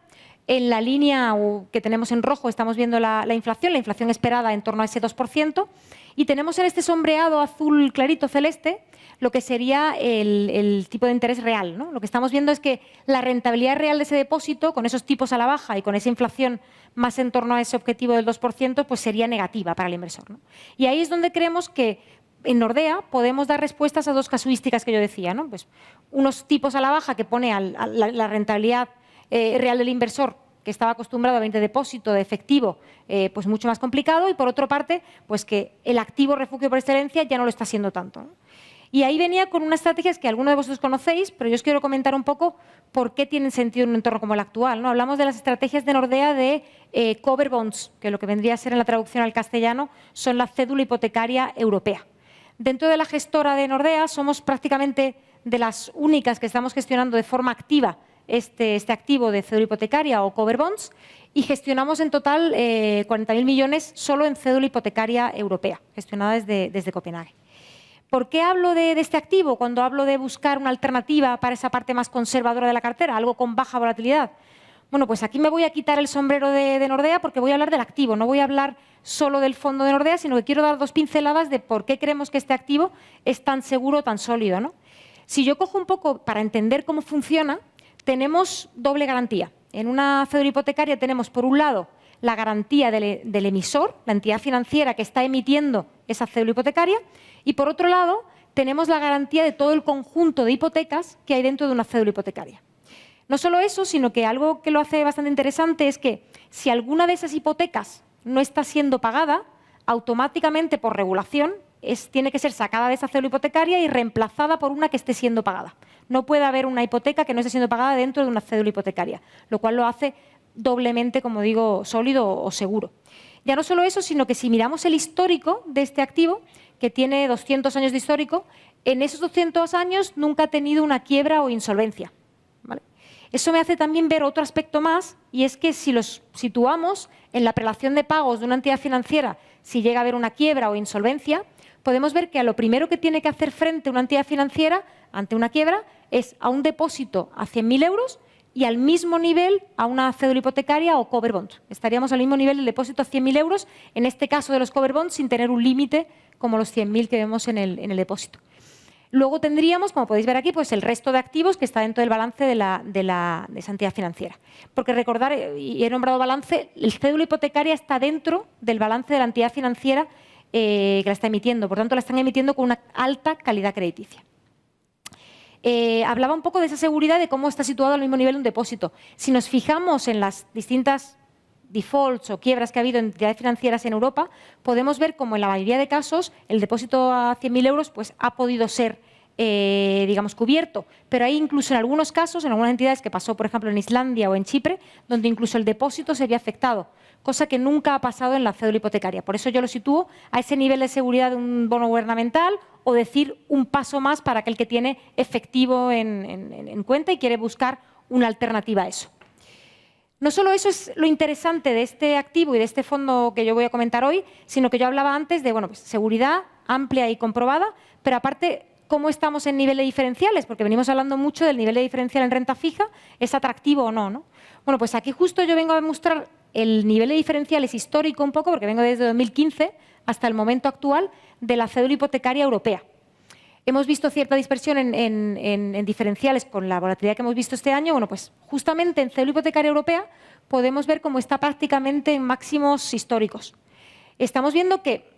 en la línea que tenemos en rojo estamos viendo la inflación esperada en torno a ese 2%, y tenemos en este sombreado azul clarito celeste lo que sería el tipo de interés real, ¿no? Lo que estamos viendo es que la rentabilidad real de ese depósito, con esos tipos a la baja y con esa inflación más en torno a ese objetivo del 2%, pues sería negativa para el inversor, ¿no? Y ahí es donde creemos que en Nordea podemos dar respuestas a 2 casuísticas que yo decía, ¿no? Pues unos tipos a la baja que pone a la rentabilidad real del inversor, que estaba acostumbrado a 20 depósito de efectivo, pues mucho más complicado, y por otra parte, pues que el activo refugio por excelencia ya no lo está siendo tanto, ¿no? Y ahí venía con unas estrategias que algunos de vosotros conocéis, pero yo os quiero comentar un poco por qué tienen sentido en un entorno como el actual, ¿no? Hablamos de las estrategias de Nordea de cover bonds, que lo que vendría a ser en la traducción al castellano son la cédula hipotecaria europea. Dentro de la gestora de Nordea somos prácticamente de las únicas que estamos gestionando de forma activa este activo de cédula hipotecaria o cover bonds, y gestionamos en total 40.000 millones solo en cédula hipotecaria europea, gestionada desde Copenhague. ¿Por qué hablo de este activo cuando hablo de buscar una alternativa para esa parte más conservadora de la cartera, algo con baja volatilidad? Bueno, pues aquí me voy a quitar el sombrero de Nordea porque voy a hablar del activo, no voy a hablar solo del fondo de Nordea, sino que quiero dar 2 pinceladas de por qué creemos que este activo es tan seguro, tan sólido, ¿no? Si yo cojo un poco para entender cómo funciona, tenemos doble garantía. En una cédula hipotecaria tenemos, por un lado, la garantía del emisor, la entidad financiera que está emitiendo esa cédula hipotecaria, y por otro lado, tenemos la garantía de todo el conjunto de hipotecas que hay dentro de una cédula hipotecaria. No solo eso, sino que algo que lo hace bastante interesante es que si alguna de esas hipotecas no está siendo pagada, automáticamente por regulación tiene que ser sacada de esa cédula hipotecaria y reemplazada por una que esté siendo pagada. No puede haber una hipoteca que no esté siendo pagada dentro de una cédula hipotecaria, lo cual lo hace doblemente, como digo, sólido o seguro. Ya no solo eso, sino que si miramos el histórico de este activo, que tiene 200 años de histórico, en esos 200 años nunca ha tenido una quiebra o insolvencia, ¿vale? Eso me hace también ver otro aspecto más, y es que si los situamos en la prelación de pagos de una entidad financiera, si llega a haber una quiebra o insolvencia, podemos ver que a lo primero que tiene que hacer frente una entidad financiera ante una quiebra es a un depósito a 100.000 euros y al mismo nivel a una cédula hipotecaria o cover bond. Estaríamos al mismo nivel del depósito a 100.000 euros, en este caso de los cover bonds, sin tener un límite como los 100.000 que vemos en el depósito. Luego tendríamos, como podéis ver aquí, pues el resto de activos que está dentro del balance de esa entidad financiera. Porque recordar, y he nombrado balance, el cédula hipotecaria está dentro del balance de la entidad financiera que la está emitiendo. Por tanto, la están emitiendo con una alta calidad crediticia. Hablaba un poco de esa seguridad, de cómo está situado al mismo nivel un depósito. Si nos fijamos en las distintas defaults o quiebras que ha habido en entidades financieras en Europa, podemos ver cómo en la mayoría de casos el depósito a 100.000 euros pues, ha podido ser digamos, cubierto. Pero hay incluso en algunos casos, en algunas entidades que pasó, por ejemplo, en Islandia o en Chipre, donde incluso el depósito se había afectado, cosa que nunca ha pasado en la cédula hipotecaria. Por eso yo lo sitúo a ese nivel de seguridad de un bono gubernamental, o decir un paso más para aquel que tiene efectivo en cuenta y quiere buscar una alternativa a eso. No solo eso es lo interesante de este activo y de este fondo que yo voy a comentar hoy, sino que yo hablaba antes de bueno, pues, seguridad amplia y comprobada, pero aparte cómo estamos en nivel de diferenciales, porque venimos hablando mucho del nivel de diferencial en renta fija, ¿es atractivo o no, no? Bueno, pues aquí justo yo vengo a demostrar el nivel de diferenciales histórico un poco, porque vengo desde 2015 hasta el momento actual de la cédula hipotecaria europea. Hemos visto cierta dispersión en diferenciales con la volatilidad que hemos visto este año. Bueno, pues justamente en cédula hipotecaria europea podemos ver cómo está prácticamente en máximos históricos. Estamos viendo que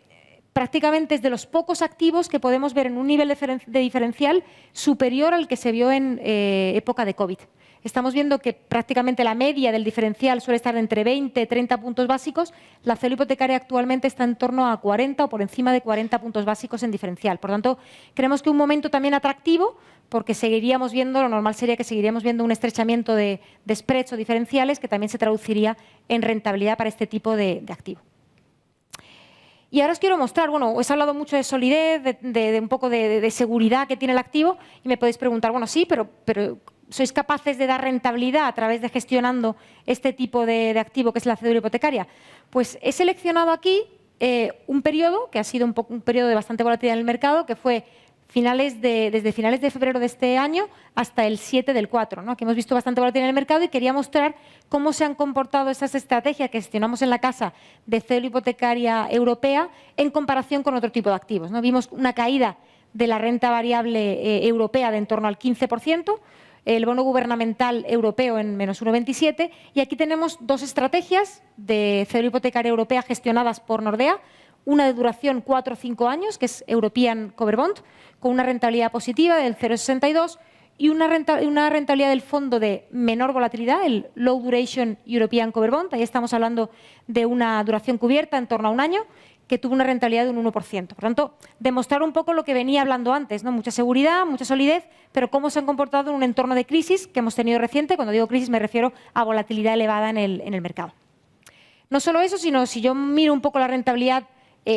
prácticamente es de los pocos activos que podemos ver en un nivel de diferencial superior al que se vio en época de COVID. Estamos viendo que prácticamente la media del diferencial suele estar entre 20 y 30 puntos básicos. La cédula hipotecaria actualmente está en torno a 40 o por encima de 40 puntos básicos en diferencial. Por tanto, creemos que un momento también atractivo, porque seguiríamos viendo, lo normal sería que seguiríamos viendo un estrechamiento de spreads o diferenciales que también se traduciría en rentabilidad para este tipo de activo. Y ahora os quiero mostrar, bueno, os he hablado mucho de solidez, de un poco de seguridad que tiene el activo, y me podéis preguntar, bueno, sí, pero ¿sois capaces de dar rentabilidad a través de gestionando este tipo de activo que es la cédula hipotecaria? Pues he seleccionado aquí un periodo que ha sido un periodo de bastante volatilidad en el mercado, que fue desde finales de febrero de este año hasta el 7 del 4, ¿no? Aquí hemos visto bastante volatilidad en el mercado y quería mostrar cómo se han comportado esas estrategias que gestionamos en la casa de cédula hipotecaria europea en comparación con otro tipo de activos, ¿no? Vimos una caída de la renta variable europea de en torno al 15%, el bono gubernamental europeo en menos 1,27, y aquí tenemos dos estrategias de cédula hipotecaria europea gestionadas por Nordea, una de duración 4 o 5 años, que es European Cover Bond, con una rentabilidad positiva del 0,62, y una rentabilidad del fondo de menor volatilidad, el Low Duration European Cover Bond. Ahí estamos hablando de una duración cubierta en torno a un año, que tuvo una rentabilidad de un 1%. Por tanto, demostrar un poco lo que venía hablando antes, ¿no? Mucha seguridad, mucha solidez, pero cómo se han comportado en un entorno de crisis que hemos tenido reciente. Cuando digo crisis me refiero a volatilidad elevada en el mercado. No solo eso, sino si yo miro un poco la rentabilidad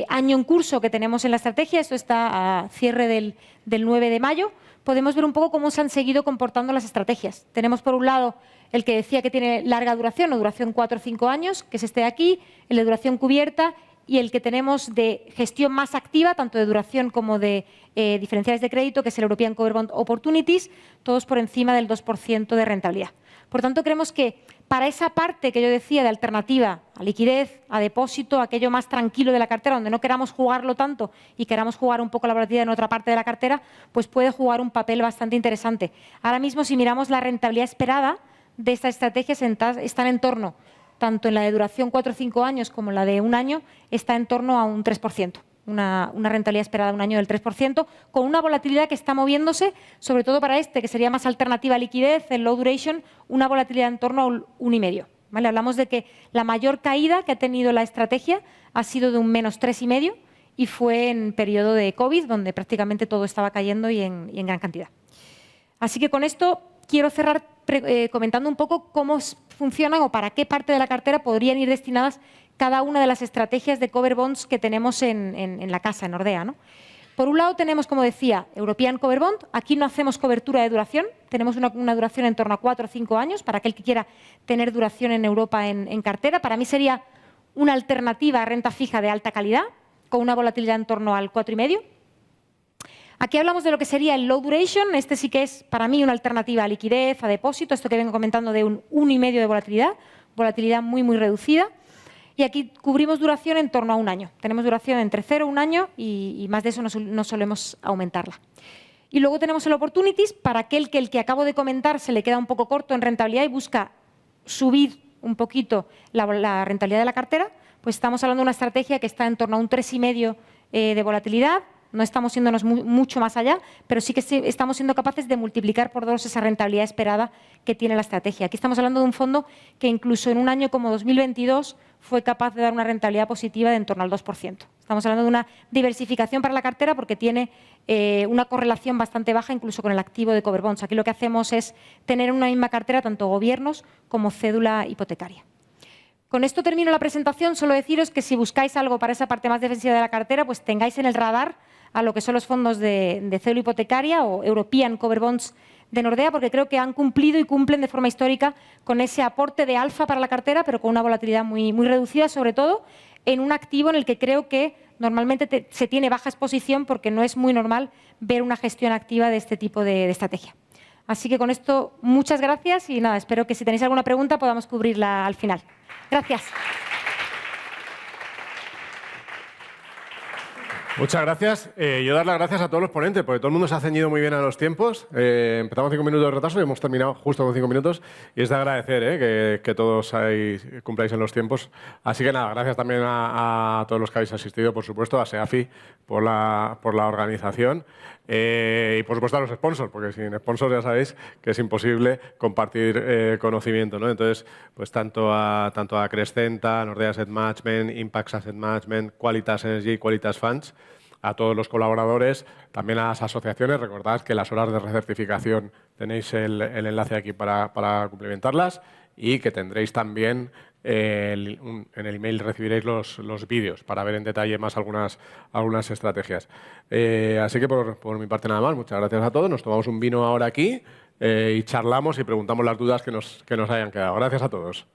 año en curso que tenemos en la estrategia, esto está a cierre del 9 de mayo, podemos ver un poco cómo se han seguido comportando las estrategias. Tenemos por un lado el que decía que tiene larga duración o duración 4 o 5 años, que es este de aquí, el de duración cubierta, y el que tenemos de gestión más activa, tanto de duración como de diferenciales de crédito, que es el European Cover Bond Opportunities, todos por encima del 2% de rentabilidad. Por tanto, creemos que para esa parte que yo decía de alternativa a liquidez, a depósito, aquello más tranquilo de la cartera, donde no queramos jugarlo tanto y queramos jugar un poco la volatilidad en otra parte de la cartera, pues puede jugar un papel bastante interesante. Ahora mismo, si miramos la rentabilidad esperada de estas estrategias, están en torno, tanto en la de duración 4 o 5 años como en la de un año, está en torno a un 3%. Una rentabilidad esperada de un año del 3%, con una volatilidad que está moviéndose, sobre todo para este, que sería más alternativa a liquidez, el low duration, una volatilidad en torno a un 1,5. ¿Vale? Hablamos de que la mayor caída que ha tenido la estrategia ha sido de un menos 3,5 y fue en periodo de COVID, donde prácticamente todo estaba cayendo y en gran cantidad. Así que con esto quiero cerrar comentando un poco cómo funcionan o para qué parte de la cartera podrían ir destinadas cada una de las estrategias de cover bonds que tenemos en la casa, en Nordea, ¿no? Por un lado tenemos, como decía, European Cover Bond. Aquí no hacemos cobertura de duración. Tenemos una duración en torno a 4 o 5 años para aquel que quiera tener duración en Europa en cartera. Para mí sería una alternativa a renta fija de alta calidad, con una volatilidad en torno al 4,5. Aquí hablamos de lo que sería el low duration. Este sí que es para mí una alternativa a liquidez, a depósito. Esto que vengo comentando de un 1,5 de volatilidad muy, muy reducida. Y aquí cubrimos duración en torno a un año. Tenemos duración entre 0 y 1 año y más de eso no solemos aumentarla. Y luego tenemos el Opportunities para aquel que el que acabo de comentar se le queda un poco corto en rentabilidad y busca subir un poquito la rentabilidad de la cartera. Pues estamos hablando de una estrategia que está en torno a un 3,5 de volatilidad. No estamos yéndonos mucho más allá, pero sí que estamos siendo capaces de multiplicar por 2 esa rentabilidad esperada que tiene la estrategia. Aquí estamos hablando de un fondo que incluso en un año como 2022 fue capaz de dar una rentabilidad positiva de en torno al 2%. Estamos hablando de una diversificación para la cartera porque tiene una correlación bastante baja incluso con el activo de cover bonds. Aquí lo que hacemos es tener en una misma cartera tanto gobiernos como cédula hipotecaria. Con esto termino la presentación. Solo deciros que si buscáis algo para esa parte más defensiva de la cartera, pues tengáis en el radar a lo que son los fondos de cédula hipotecaria o European Cover Bonds de Nordea, porque creo que han cumplido y cumplen de forma histórica con ese aporte de alfa para la cartera, pero con una volatilidad muy, muy reducida, sobre todo en un activo en el que creo que normalmente se tiene baja exposición porque no es muy normal ver una gestión activa de este tipo de estrategia. Así que con esto, muchas gracias y nada, espero que si tenéis alguna pregunta podamos cubrirla al final. Gracias. Muchas gracias. Yo dar las gracias a todos los ponentes, porque todo el mundo se ha ceñido muy bien a los tiempos. Empezamos 5 minutos de retraso y hemos terminado justo con 5 minutos. Y es de agradecer que todos cumpláis en los tiempos. Así que nada, gracias también a todos los que habéis asistido, por supuesto, a SEAFI por la organización. Y por supuesto a los sponsors, porque sin sponsors ya sabéis que es imposible compartir conocimiento, ¿no? Entonces, pues tanto a Crescenta, Nordea Asset Management, Impax Asset Management, Qualitas Energy, Qualitas Funds, a todos los colaboradores, también a las asociaciones. Recordad que las horas de recertificación tenéis el enlace aquí para cumplimentarlas y que tendréis también en el email recibiréis los vídeos para ver en detalle más algunas estrategias. Así que por mi parte nada más. Muchas gracias a todos. Nos tomamos un vino ahora aquí y charlamos y preguntamos las dudas que nos hayan quedado. Gracias a todos.